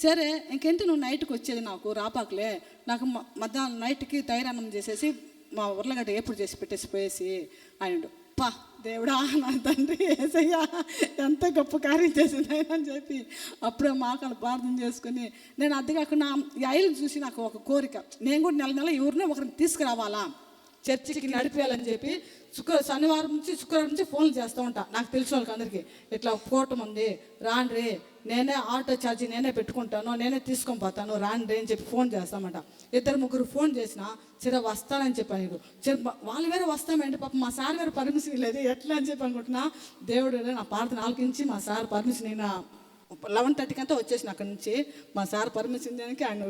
సరే ఇంకేంటి నువ్వు నైట్కి వచ్చేది నాకు రాపాకులే, నాకు మధ్యాహ్నం నైట్కి తైరాన్నం చేసేసి మా ఉర్లగడ్డ ఎప్పుడు చేసి పెట్టేసి పోయేసి ఆయన పా దేవుడా నా తండ్రి ఏసయ్యా ఎంత గొప్ప కార్యం చేసింది అని చెప్పి అప్పుడే మాకలు ప్రార్థన చేసుకుని నేను అది కాకుండా ఈ ఆయిల్ చూసి నాకు ఒక కోరిక, నేను కూడా నెల నెల ఎవరినే ఒకరిని తీసుకురావాలా చర్చికి నడిపేయాలని చెప్పి శనివారం నుంచి శుక్రవారం నుంచి ఫోన్లు చేస్తూ ఉంటా నాకు తెలిసిన వాళ్ళకి అందరికీ, ఇట్లా కూటం ఉంది రాండ్రి, నేనే ఆటో ఛార్జీ నేనే పెట్టుకుంటాను, నేనే తీసుకొని పోతాను రాండ్రి అని చెప్పి ఫోన్ చేస్తామంట. 2-3 ఫోన్ చేసినా సరే వస్తానని చెప్పాను. వాళ్ళు వేరే వస్తామంటే పాప మా సార్ వేరే పర్మిషన్ లేదు ఎట్లా అని చెప్పి అనుకుంటున్నా. దేవుడు నా ప్రార్థన ఆలకించి మా సార్ పర్మిషన్ అయినా 11:30కి అంతా వచ్చేసిన అక్కడి నుంచి. మా సార్ పర్మిషన్ చేయడానికి ఆయన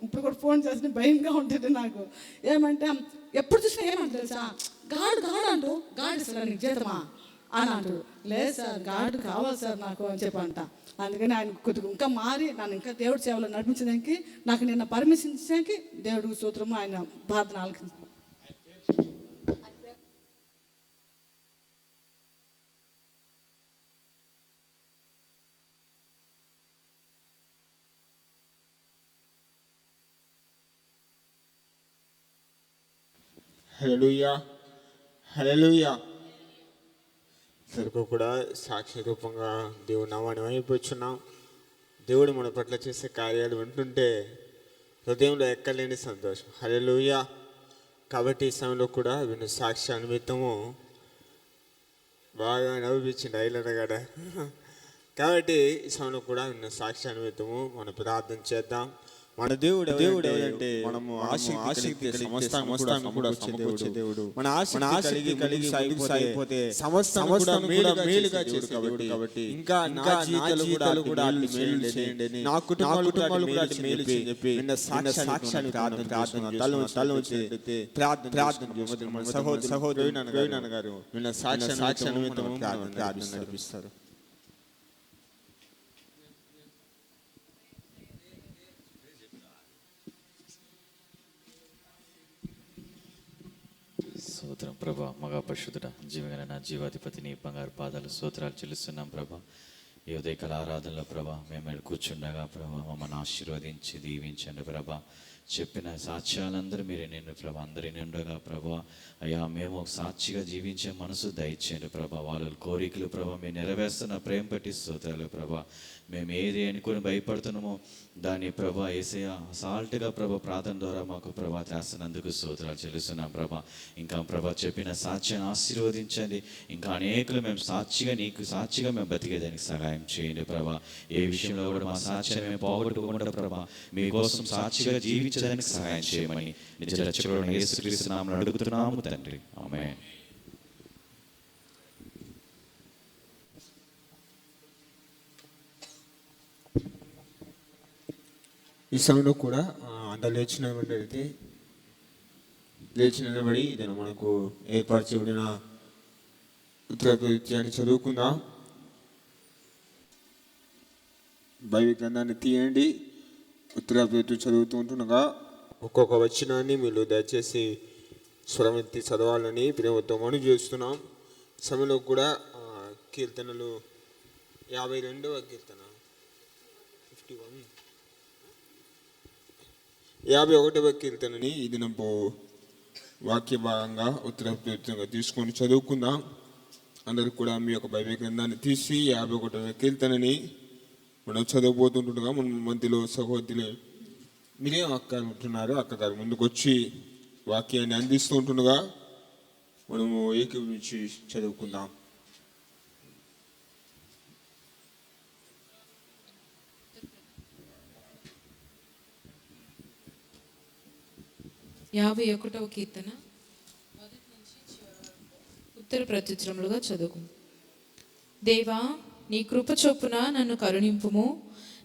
ఇప్పుడు కూడా ఫోన్ చేసిన భయంగా ఉంటుంది నాకు. ఏమంటే ఎప్పుడు చూసినా ఏమంటారు తెలుసా, గాడు అంటూ గాడు ఇస్తాను నీకు జీతమా అని అంటాడు. లేదు సార్ గాడు కావాలి సార్ నాకు అని చెప్పి అంట. అందుకని ఆయన కొద్దిగా ఇంకా మారి నన్ను ఇంకా దేవుడి సేవలో నడిపించడానికి నాకు నిన్న పర్మిషన్ ఇచ్చడానికి దేవుడికి సూత్రము ఆయన ప్రార్థన ఆలకించాను. హల్లెలూయా హల్లెలూయా. సరుకు కూడా సాక్షి రూపంగా దేవుడు నామాన్ని అయిపోతున్నాం. దేవుడు మన పట్ల చేసే కార్యాలు వింటుంటే హృదయంలో ఎక్కలేని సంతోషం. హల్లెలూయా. కాబట్టి ఈ సమయంలో కూడా విన్న సాక్షి నిమిత్తము బాగా నవ్వించింది ఐలనగాడ. కాబట్టి ఈ సమయంలో కూడా విన్న సాక్షి నిమిత్తము మనం ప్రార్థన చేద్దాం. మన దేవుడు ఎవరంటే మనము ఆసక్తి సమస్తాన్ని కూడా సమకూర్చే దేవుడు. మన ఆసక్తి కలిగి సాగిపోతే సమస్తం కూడా మేలుగా చేసే కాబట్టి ఇంకా నా జీవితాలు కూడా మేలు చేయండి, నా కుటుంబాలు కూడా మేలు చెప్పి నిన్న సాక్ష్యాన్ని ప్రార్థన చేస్తే ప్రార్థన సహోదరుడు గారు నిన్న సాక్ష్య నిమిత్తము ప్రార్థన నడిపిస్తారు. స్తోత్రం ప్రభా, మగా పరిశుద్ధుడ జీవగల నా జీవాధిపతిని బంగారు పాదాలు స్తోత్రాలు చెల్లిస్తున్నాం ప్రభా. ఈ ఉదయకాల ఆరాధనలో ప్రభా మేము కూర్చుండగా ప్రభా మమ్మల్ని ఆశీర్వదించి దీవించండి ప్రభా. చెప్పిన సాక్ష్యాలందరూ మీరే నిండు ప్రభా, అందరి నిండుగా ప్రభా. అయ్యా మేము సాక్షిగా జీవించే మనసు దయచేయండి ప్రభా. వాళ్ళ కోరికలు ప్రభా మీరు నెరవేరుస్తున్న ప్రేమ పట్టి స్తోత్రాలు ప్రభా. మేము ఏది అనుకుని భయపడుతున్నామో దాన్ని ప్రభా యేసయ్య సాల్ట్గా ప్రభా ప్రార్థన ద్వారా మాకు ప్రభా చేస్తున్నందుకు స్తోత్రాలు చెల్లిస్తున్నాం ప్రభా. ఇంకా ప్రభా చెప్పిన సాక్ష్యాన్ని ఆశీర్వదించండి. ఇంకా అనేకులు మేము సాక్షిగా మేము బతికేదానికి సహాయం చేయండి ప్రభా. ఏ విషయంలో కూడా మా సాక్ష్యాన్ని మేము పోగొట్టుకోకుండా ప్రభా మీకోసం సాక్షిగా జీవించడానికి సహాయం చేయమని నిజ రక్షకుడైన యేసుక్రీస్తు నామములో అడుగుతున్నాము తండ్రి, ఆమేన్. ఈ సమయంలో కూడా అందరు లేచి నిలబడి ఇతను మనకు ఏర్పాటు చేయబడిన ఉత్తరప్రదేశాన్ని చదువుకుందాం. బైబిల్ గ్రంథాన్ని తీయండి. ఉత్తరప్రదేశ్ చదువుతూ ఉంటుండగా ఒక్కొక్క వచనాన్ని మీరు దయచేసి స్వరమెత్తి చదవాలని ప్రేమతో మనవి చేస్తున్నాం. సమయంలో కూడా కీర్తనలు 52వ కీర్తన 51వ కీర్తనని ఇది నంపు వాక్య భాగంగా ఉత్తరప్రదేశంగా తీసుకొని చదువుకుందాం. అందరూ కూడా మీ యొక్క బైబిల్ గ్రంథాన్ని తీసి 51వ కీర్తనని మనం చదవబోతుండగా మన మధ్యలో సహోదరులు మీరేం అక్క ఉంటున్నారు, అక్కగారు ముందుకు వచ్చి వాక్యాన్ని అందిస్తూ ఉంటుండగా మనము ఏకీభవించి చదువుకుందాం. యాభై 51వ కీర్తన ఉత్తర ప్రత్యుత్తరములుగా చదువు. దేవా, నీ కృప చొప్పున నన్ను కరుణింపుము,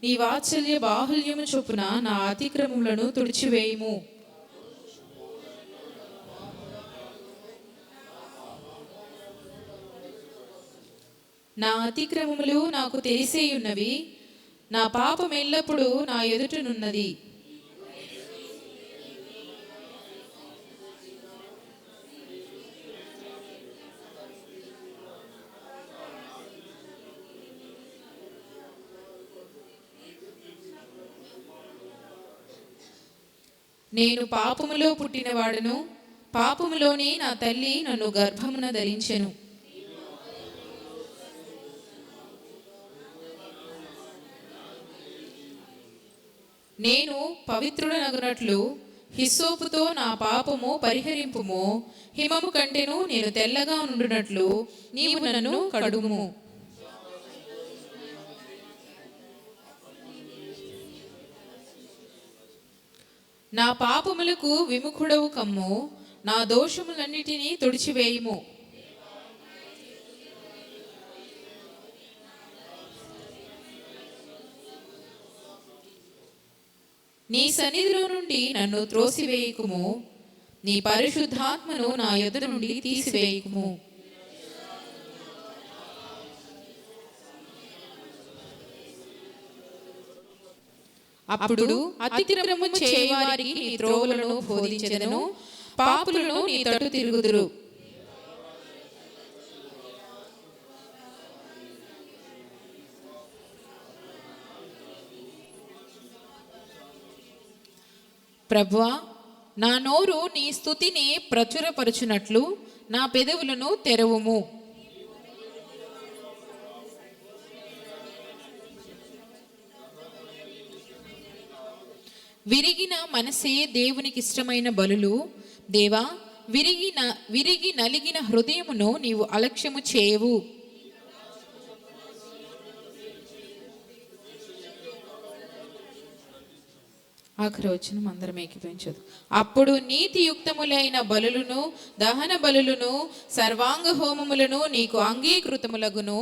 నీ వాత్సల్య బాహుల్యము చొప్పున నా అతిక్రమములను తుడిచివేయుము. నా అతిక్రమములు నాకు తెలిసేయున్నవి, నా పాపం ఎల్లప్పుడూ నా ఎదుటనున్నది. నేను పాపములో పుట్టినవాడను, పాపములోనే నా తల్లి నన్ను గర్భమున ధరించెను. నేను పవిత్రుడనగునట్లు హిస్సోపుతో నా పాపము పరిహరింపుము. హిమము కంటెను నేను తెల్లగా నుండునట్లు నీవు నన్ను కడుగుము. నా పాపములకు విముఖుడవు కమ్ము, నా దోషములన్నిటినీ తుడిచివేయుము. నీ సన్నిధిలో నుండి నన్ను త్రోసివేయకుము, నీ పరిశుద్ధాత్మను నా యొద్ద నుండి తీసివేయకుము. అప్పుడు అతిక్రమము చేయవారికి నీ త్రోవలను బోధించెదను, పాపులను నీ తట్టు తిరుగుదురు. ప్రభువా, నా నోరు నీ స్తుతిని ప్రచురపరచునట్లు నా పెదవులను తెరవుము. విరిగిన మనసే దేవునికి ఇష్టమైన బలులు. దేవా, విరిగి నలిగిన హృదయమును నీవు అలక్ష్యము చేయవు. ఆఖరి వచనం అందరం ఏకీభవించదు. అప్పుడు నీతియుక్తములైన బలులను, దహన బలులను, సర్వాంగ హోమములను నీకు అంగీకృతములగును.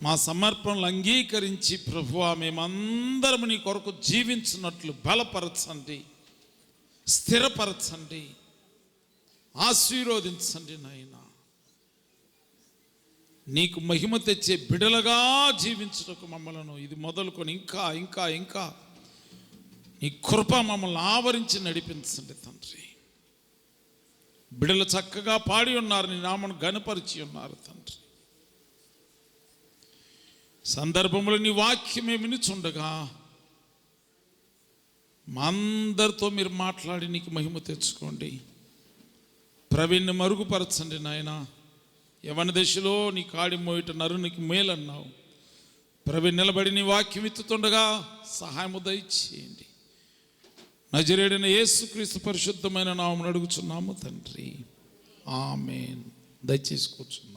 మా సమర్పణలు అంగీకరించి ప్రభువా మేమందరం నీ కొరకు జీవించినట్లు బలపరచండి, స్థిరపరచండి, ఆశీర్వదించండి నాయన. నీకు మహిమ తెచ్చే బిడలుగా జీవించుటకు మమ్మలను ఇది మొదలుకొని ఇంకా ఇంకా ఇంకా నీ కృప మమ్మల్ని ఆవరించి నడిపించండి తండ్రి. బిడలు చక్కగా పాడి ఉన్నారు, నీ నామను ఘనపరిచి ఉన్నారు తండ్రి. సందర్భంలో నీ వాక్యమే వినుచుండగా మా అందరితో మీరు మాట్లాడి నీకు మహిమ తెచ్చుకోండి. ప్రవీణ్ని మరుగుపరచండి నాయన. యవన దశలో నీ కాడి మోయట నరునికి మేలన్నావు. ప్రవీణ్ నిలబడి నీ వాక్యం ఎత్తుతుండగా సహాయము దయచేయండి. నజరేయుడైన యేసుక్రీస్తు పరిశుద్ధమైన నామమున అడుగుచున్నాము తండ్రి, ఆమేన్. దయచేసి కూర్చున్నాము.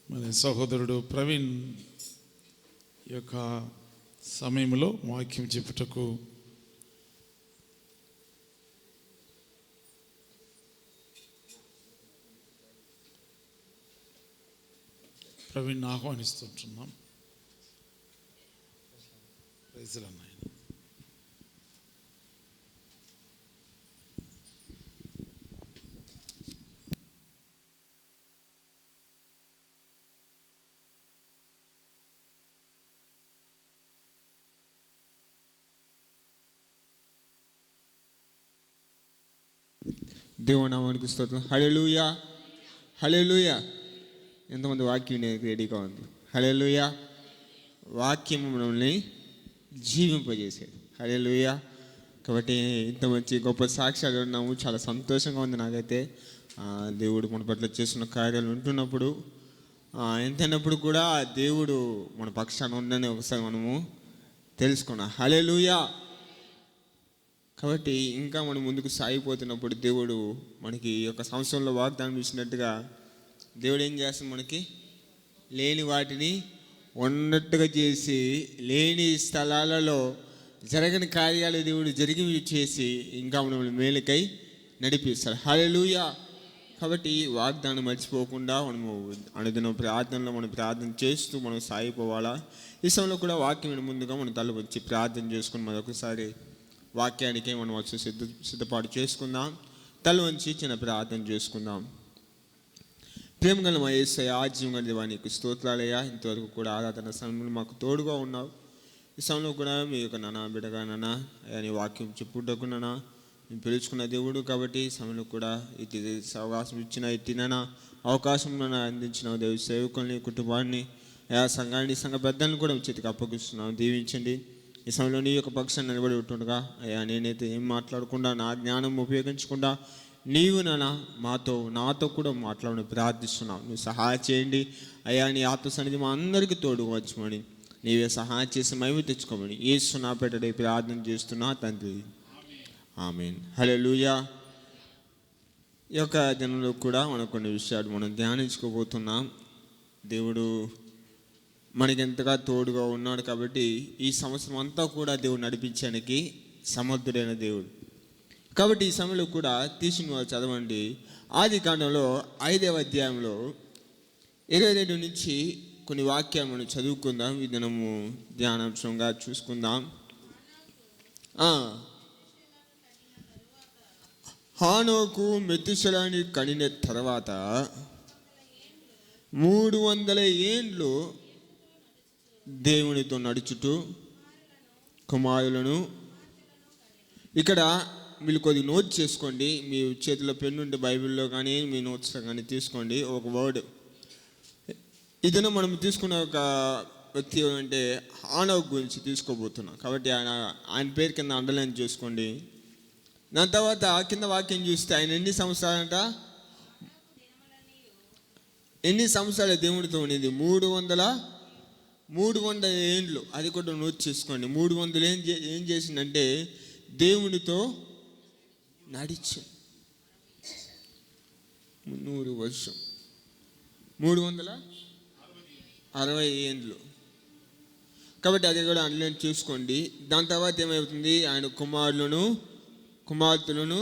మన సహోదరుడు ప్రవీణ్ యొక్క సమయంలో వాక్యం చెప్పుటకు ప్రవీణ్ ఆహ్వానిస్తుంటున్నాం. ప్రైజ్లాడ్. దేవుని నామానికి స్తోత్రం. హల్లెలూయా, హల్లెలూయా. ఎంతమంది వాక్యం రెడీగా ఉంది? హల్లెలూయా. వాక్యం మనల్ని జీవింపజేసేది. హల్లెలూయా. కాబట్టి ఇంత మంచి గొప్ప సాక్ష్యాలు ఉన్నాము. చాలా సంతోషంగా ఉంది నాకైతే. దేవుడు మన పట్ల చేస్తున్న కార్యాలు ఉంటున్నప్పుడు, ఎంతైనప్పుడు కూడా దేవుడు మన పక్షాన ఉందని ఒకసారి మనము తెలుసుకున్నాం. హల్లెలూయా. కాబట్టి ఇంకా మనం ముందుకు సాగిపోతున్నప్పుడు దేవుడు మనకి ఈ యొక్క సంవత్సరంలో వాగ్దానం ఇచ్చినట్టుగా దేవుడు ఏం చేస్తాడు? మనకి లేని వాటిని ఉన్నట్టుగా చేసి, లేని స్థలాలలో జరగని కార్యాలు దేవుడు జరిగి చేసి ఇంకా మనల్ని మేలుకై నడిపిస్తాడు. హల్లెలూయా. కాబట్టి వాగ్దానం మర్చిపోకుండా మనము అనుదిన ప్రార్థనలో మనం ప్రార్థన చేస్తూ మనం సాగిపోవాలా. ఈ సమయంలో కూడా వాక్యం ముందుగా మనం తల వచ్చి ప్రార్థన చేసుకుని మరొకసారి వాక్యానికి మనం వచ్చి సిద్ధపాటు చేసుకుందాం. తల వంచి చిన్న ప్రార్థన చేసుకుందాం. ప్రేమగల మా యేసయ్యా, ఆజీవం దేవా, నీకు స్తోత్రాలయ్యా. ఇంతవరకు కూడా ఆరాధన సమయంలో మాకు తోడుగా ఉన్నావు. ఈ సమయంలో కూడా మీ యొక్క నాన్న బిడ్డగా నాన్న నీ వాక్యం చెప్పుటకు నాన్న నేను పిలుచుకున్న దేవుడు. కాబట్టి ఈ సమయంలో కూడా ఇది అవకాశం ఇచ్చిన తినన అవకాశం అందించిన దేవు సేవకుల్ని, కుటుంబాన్ని, సంఘాన్ని, సంఘ పెద్దల్ని కూడా చేతికి అప్పగిస్తున్నాను. దీవించండి. ఈ సమయంలో నీ యొక్క పక్షాన్ని నిలబడి ఉంటుండగా అయ్యా, నేనైతే ఏం మాట్లాడకుండా, నా జ్ఞానం ఉపయోగించకుండా నీవు నాతో కూడా మాట్లాడని ప్రార్థిస్తున్నావు. నువ్వు సహాయం చేయండి అయ్యా. నీ ఆత్మ సన్నిధి మా అందరికీ తోడుగా వచ్చమని, నీవే సహాయం చేసి మేము తెచ్చుకోమని యేసు నామమున ప్రార్థన చేస్తున్నా తండ్రి, ఆమేన్. హల్లెలూయా. ఈ యొక్క దినంలో కూడా మనం కొన్ని విషయాలు మనం ధ్యానించుకోబోతున్నాం. దేవుడు మనకి ఎంతగా తోడుగా ఉన్నాడు. కాబట్టి ఈ సంవత్సరం అంతా కూడా దేవుడు నడిపించడానికి సమర్థుడైన దేవుడు. కాబట్టి ఈ సమయంలో కూడా తీసిన వాళ్ళు చదవండి. ఆదికాండంలో 5వ అధ్యాయంలో 22 నుంచి కొన్ని వాక్యాలు మనం చదువుకుందాం. ఈ దినము ధ్యానాంశంగా చూసుకుందాం. హానోకు మెతుషెలని కనిన తర్వాత 300 ఏండ్లు దేవునితో నడుచుటూ కుమారులను. ఇక్కడ మీరు కొద్దిగా నోట్ చేసుకోండి. మీ చేతిలో పెన్ను ఉంటే బైబిల్లో కానీ మీ నోట్స్లో కానీ తీసుకోండి. ఒక వర్డ్ ఇదైనా మనం తీసుకున్న ఒక వ్యక్తి అంటే హానోకు గురించి తీసుకోబోతున్నాం. కాబట్టి ఆయన పేరు కింద అండర్లైన్ చేసుకోండి. దాని తర్వాత కింద వాక్యం చూస్తే ఆయన ఎన్ని సంవత్సరాలంట? ఎన్ని సంవత్సరాలు దేవుడితో ఉండేది? 300 ఏండ్లు. అది కూడా నోట్ చేసుకోండి. 300 ఏం చేసిందంటే దేవునితో నడిచి 300 వర్షం 360 ఏండ్లు. కాబట్టి అది కూడా అండర్లైన్ చూసుకోండి. దాని తర్వాత ఏమవుతుంది? ఆయన కుమార్తెలను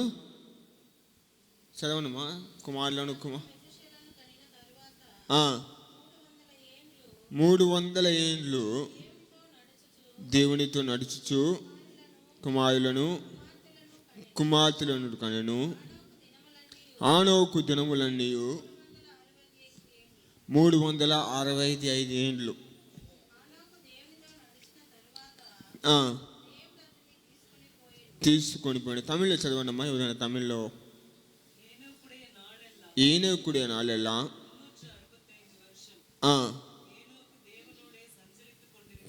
చదవనమ్మా. కుమారులను 300 ఏండ్లు దేవునితో నడుచుచు కుమారులను కుమార్తెలను కనెను. ఆనోకు దినములన్నీ 365 ఏండ్లు. తీసుకొని పోయిన. తమిళ్లో చదవండమ్మా ఎవరైనా తమిళ్లో. ఏనోకుడే నాళ్ళెల్లా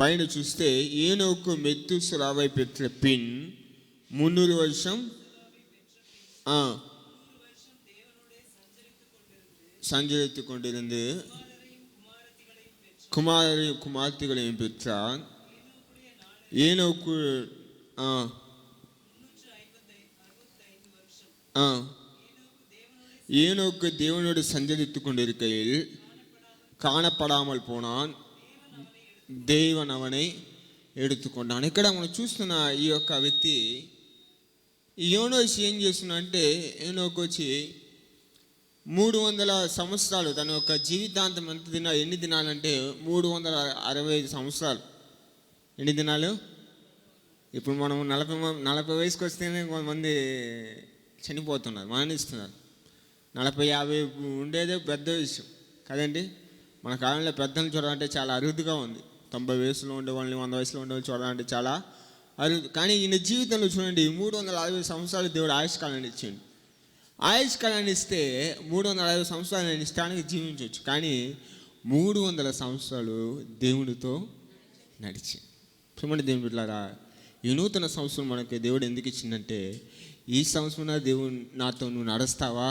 పైన చూస్తే ఏనోకు மெத்துசலாவை பெற்ற பின் 300 வருஷம் சஞ்சரித்து கொண்டிருந்து குமாரரையும் குமார்த்திகளையும் பெற்றான். ஏனோக்கு ஏனோக்கு தேவனோடு சஞ்சரித்து கொண்டிருக்கையில் కానపడామల్ పోనాన్, దేవుని అవனை ఎడుతుకొన్నాను. ఇక్కడ మనం చూస్తున్న ఈ యొక్క వ్యక్తి యోనోషి ఏం చేస్తున్నా అంటే, యోనోకు వచ్చి 300 సంవత్సరాలు తన యొక్క జీవితాంతం ఎన్ని దినాలంటే 365 సంవత్సరాలు. ఎన్ని దినాలు? ఇప్పుడు మనం 40 వయసుకి వస్తేనే కొంతమంది చనిపోతున్నారు, మరణిస్తున్నారు. 40-50 ఉండేదే పెద్ద విషయం కదండి. మన కాలంలో పెద్దలను చూడాలంటే చాలా అరుదుగా ఉంది. 90 వయసులో ఉండేవాళ్ళని 100 వయసులో ఉండేవాళ్ళు చూడాలంటే చాలా అరుదు. కానీ ఈయన జీవితంలో చూడండి 360 సంవత్సరాలు దేవుడు ఆయుష్కాలాన్ని ఇచ్చిండు. ఆయుష్కాలాన్ని ఇస్తే 360 సంవత్సరాలు ఆయన ఇష్టానికి జీవించవచ్చు. కానీ 300 సంవత్సరాలు దేవుడితో నడిచి. ప్రియమైన దేవుని బిడ్డలారా, ఈ నూతన సంవత్సరం మనకి దేవుడు ఎందుకు ఇచ్చిందంటే, ఈ సంవత్సరం దేవుడు నాతో నువ్వు నడుస్తావా,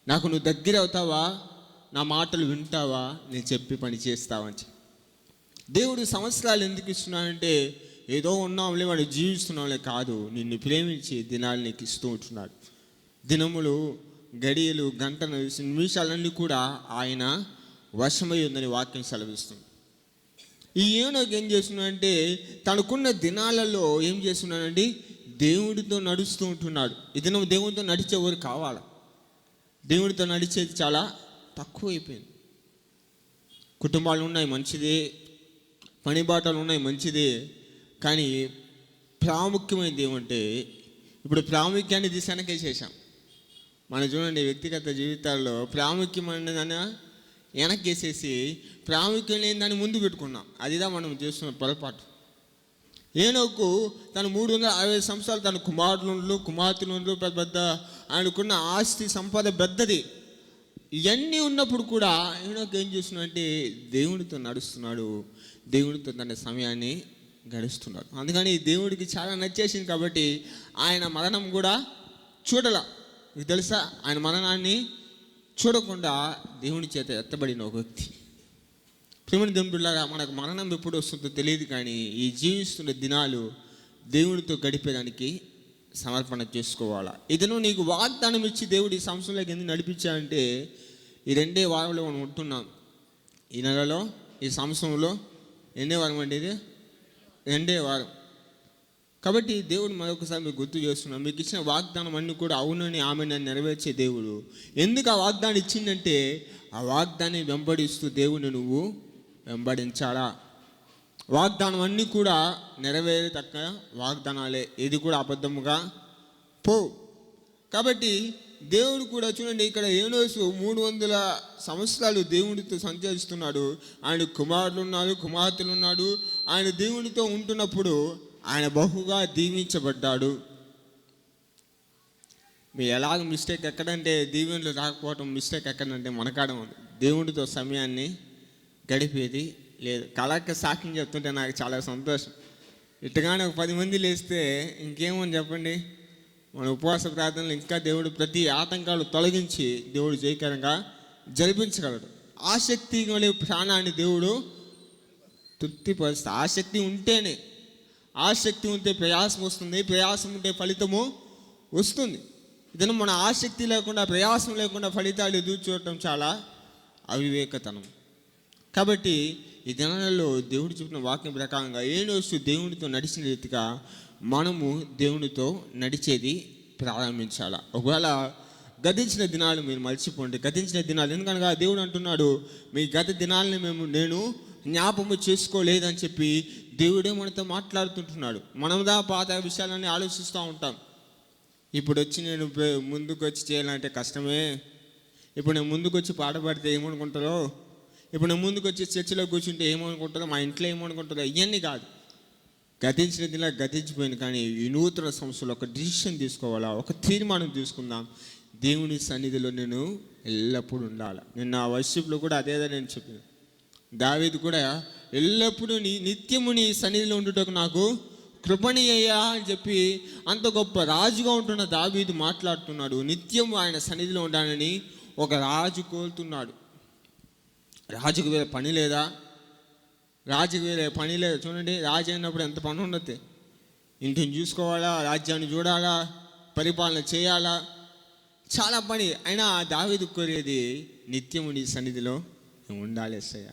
నాకు నువ్వు దగ్గర అవుతావా, నా మాటలు వింటావా, నేను చెప్పి పని చేస్తావని. దేవుడు సంవత్సరాలు ఎందుకు ఇస్తున్నాడంటే, ఏదో ఉన్నాంలే వాడు జీవిస్తున్నాంలే కాదు, నిన్ను ప్రేమించి దినాలు నీకు ఇస్తూ ఉంటున్నాడు. దినములు, గడియలు, గంటలు, నిమిషాలన్నీ కూడా ఆయన వశమై ఉందని వాక్యం సెలవిస్తుంది. ఈ యోనోకు ఏం చేస్తున్నాడంటే, తనకున్న దినాలలో ఏం చేస్తున్నాడండి, దేవుడితో నడుస్తూ ఉంటున్నాడు. ఈ దినం దేవుడితో నడిచేవారు కావాలా? దేవుడితో నడిచేది చాలా తక్కువైపోయింది. కుటుంబాలు ఉన్నాయి మంచిదే, పని బాటలు ఉన్నాయి మంచిదే, కానీ ప్రాముఖ్యమైనది ఏమంటే, ఇప్పుడు ప్రాముఖ్యాన్ని దిశనకే చేశాం. మనం చూడండి వ్యక్తిగత జీవితాల్లో ప్రాముఖ్యమైన వెనక్కేసేసి ప్రాముఖ్యం లేని దాన్ని ముందు పెట్టుకున్నాం. అదిదా మనం చేస్తున్న పొరపాటు. ఏనోకు తను 360 సంవత్సరాలు తన కుమారులు కుమార్తెలు పెద్ద పెద్ద ఆయనకున్న ఆస్తి సంపద పెద్దది. ఇవన్నీ ఉన్నప్పుడు కూడా ఏనోకు ఏం చేస్తున్నాడంటే దేవుడితో నడుస్తున్నాడు, దేవుడితో తన సమయాన్ని గడుస్తున్నాడు. అందుకని దేవుడికి చాలా నచ్చేసింది కాబట్టి ఆయన మరణం కూడా చూడాల. మీకు తెలుసా, ఆయన మరణాన్ని చూడకుండా దేవుని చేత ఎత్తబడిన ఒక వ్యక్తి. ప్రియమైన దేవుని బిడ్డలారా, మనకు మరణం ఎప్పుడు వస్తుందో తెలియదు, కానీ ఈ జీవిస్తున్న దినాలు దేవుడితో గడిపేదానికి సమర్పణ చేసుకోవాలా. ఇదను నీకు వాగ్దానం ఇచ్చి దేవుడు ఈ సంవత్సరంలోకి ఎందుకు నడిపించాలంటే, ఈ 2 వారంలో మనం ఉంటున్నాం. ఈ నెలలో, ఈ సంవత్సరంలో ఎన్నే వారం అండి? ఇది 2వ వారం. కాబట్టి దేవుడు మరొకసారి మీకు గుర్తు చేస్తున్నాం, మీకు ఇచ్చిన వాగ్దానం అన్నీ కూడా అవునని ఆమెను నెరవేర్చే దేవుడు. ఎందుకు ఆ వాగ్దానం ఇచ్చిందంటే, ఆ వాగ్దాన్ని వెంబడిస్తూ దేవుని నువ్వు వెంబడించాలా. వాగ్దానం అన్నీ కూడా నెరవేరతక్క వాగ్దానాలే, ఇది కూడా అబద్ధముగా పో. కాబట్టి దేవుడు కూడా చూడండి, ఇక్కడ యోనోసు 300 సంవత్సరాలు దేవుడితో సంచరిస్తున్నాడు. ఆయన కుమారులు ఉన్నారు, కుమార్తెలు ఉన్నాడు. ఆయన దేవుడితో ఉంటున్నప్పుడు ఆయన బహుగా దీవించబడ్డాడు. మీ ఎలాగ మిస్టేక్ ఎక్కడంటే, దీవెనలు రాకపోవటం మిస్టేక్ ఎక్కడంటే మనకాడ ఉంది. దేవుడితో సమయాన్ని గడిపేది లేదు. కళాక సాక్ష్యం చెప్తుంటే నాకు చాలా సంతోషం. ఇట్టుగానే ఒక 10 మంది లేస్తే ఇంకేమని చెప్పండి, మన ఉపవాస ప్రార్థనలు ఇంకా దేవుడు ప్రతి ఆటంకాలు తొలగించి దేవుడు జయకరంగా జరిపించగలడు. ఆసక్తి కలిగే ప్రాణాన్ని దేవుడు తృప్తిపరుస్తాడు. ఆసక్తి ఉంటేనే, ఆసక్తి ఉంటే ప్రయాసం వస్తుంది, ప్రయాసం ఉంటే ఫలితము వస్తుంది. ఇదను మన ఆసక్తి లేకుండా, ప్రయాసం లేకుండా ఫలితాలు ఎదురు చూడటం చాలా అవివేకతనం. కాబట్టి ఈ దినాలలో దేవుడు చెప్పిన వాక్యం ప్రకారంగా యోనోసు దేవునితో నడిచిన రీతిగా మనము దేవునితో నడిచేది ప్రారంభించాలి. ఒకవేళ గతించిన దినాలు మీరు మర్చిపోండి. గతించిన దినాలు ఎందుకనగా దేవుడు అంటున్నాడు, మీ గత దినాలని నేను జ్ఞాపకము చేసుకోలేదని చెప్పి దేవుడే మనతో మాట్లాడుతుంటున్నాడు. మనదా పాత విషయాలన్నీ ఆలోచిస్తూ ఉంటాం. ఇప్పుడు వచ్చి నేను ముందుకు వచ్చి చేయాలంటే కష్టమే. ఇప్పుడు నేను ముందుకు వచ్చి పాట పాడితే ఏమనుకుంటారో, ఇప్పుడు నేను ముందుకు వచ్చి చర్చిలో కూర్చుంటే ఏమనుకుంటారో, మా ఇంట్లో ఏమనుకుంటారో, ఇవన్నీ కాదు. గతించిన దిన గతించిపోయింది. కానీ ఈ నూతన సంవత్సరంలో ఒక డిసిషన్ తీసుకోవాలా, ఒక తీర్మానం తీసుకుందాం. దేవుని సన్నిధిలో నేను ఎల్లప్పుడూ ఉండాలి. నిన్న ఆ వర్షిప్లో కూడా అదేదో నేను చెప్పిన, దావీదు కూడా ఎల్లప్పుడూ నిత్యము నీ సన్నిధిలో ఉండుటకు నాకు కృపణీయ్యా అని చెప్పి అంత గొప్ప రాజుగా ఉంటున్న దావీదు మాట్లాడుతున్నాడు. నిత్యము ఆయన సన్నిధిలో ఉండాలని ఒక రాజు కోరుతున్నాడు. రాజుకు వేరే పని లేదా? రాజుకు వేరే పని లేదా? చూడండి, రాజు అయినప్పుడు ఎంత పని ఉండదు. ఇంటిని చూసుకోవాలా, రాజ్యాన్ని చూడాలా, పరిపాలన చేయాలా, చాలా పని. అయినా దావీదు కోరేది నిత్యము నీ సన్నిధిలో ఉండాలి యేసయ్య.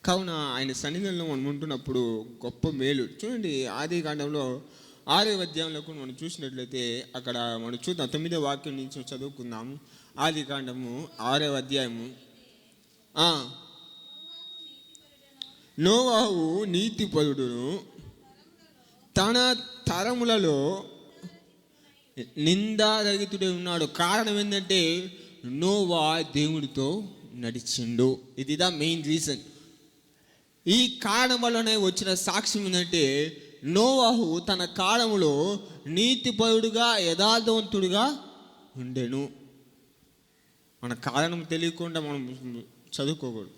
కావున ఆయన సన్నిధిలో మనం ఉంటున్నప్పుడు గొప్ప మేలు. చూడండి, ఆది కాండంలో 6వ అధ్యాయంలో మనం చూసినట్లయితే అక్కడ మనం చూద్దాం. 9వ వాక్యం నుంచి చదువుకుందాం. ఆది కాండము 6వ అధ్యాయము. నోవాహు నీతిపరుడును తన తరములలో నిందారహితుడై ఉన్నాడు. కారణం ఏంటంటే నోవా దేవుడితో నడిచిండు. ఇది ద మెయిన్ రీజన్. ఈ కారణం వల్లనే వచ్చిన సాక్ష్యం ఏంటంటే నోవాహు తన కాలంలో నీతిపరుడుగా యథార్థవంతుడుగా ఉండెను. మన కారణం తెలియకుండా మనం చదువుకోకూడదు.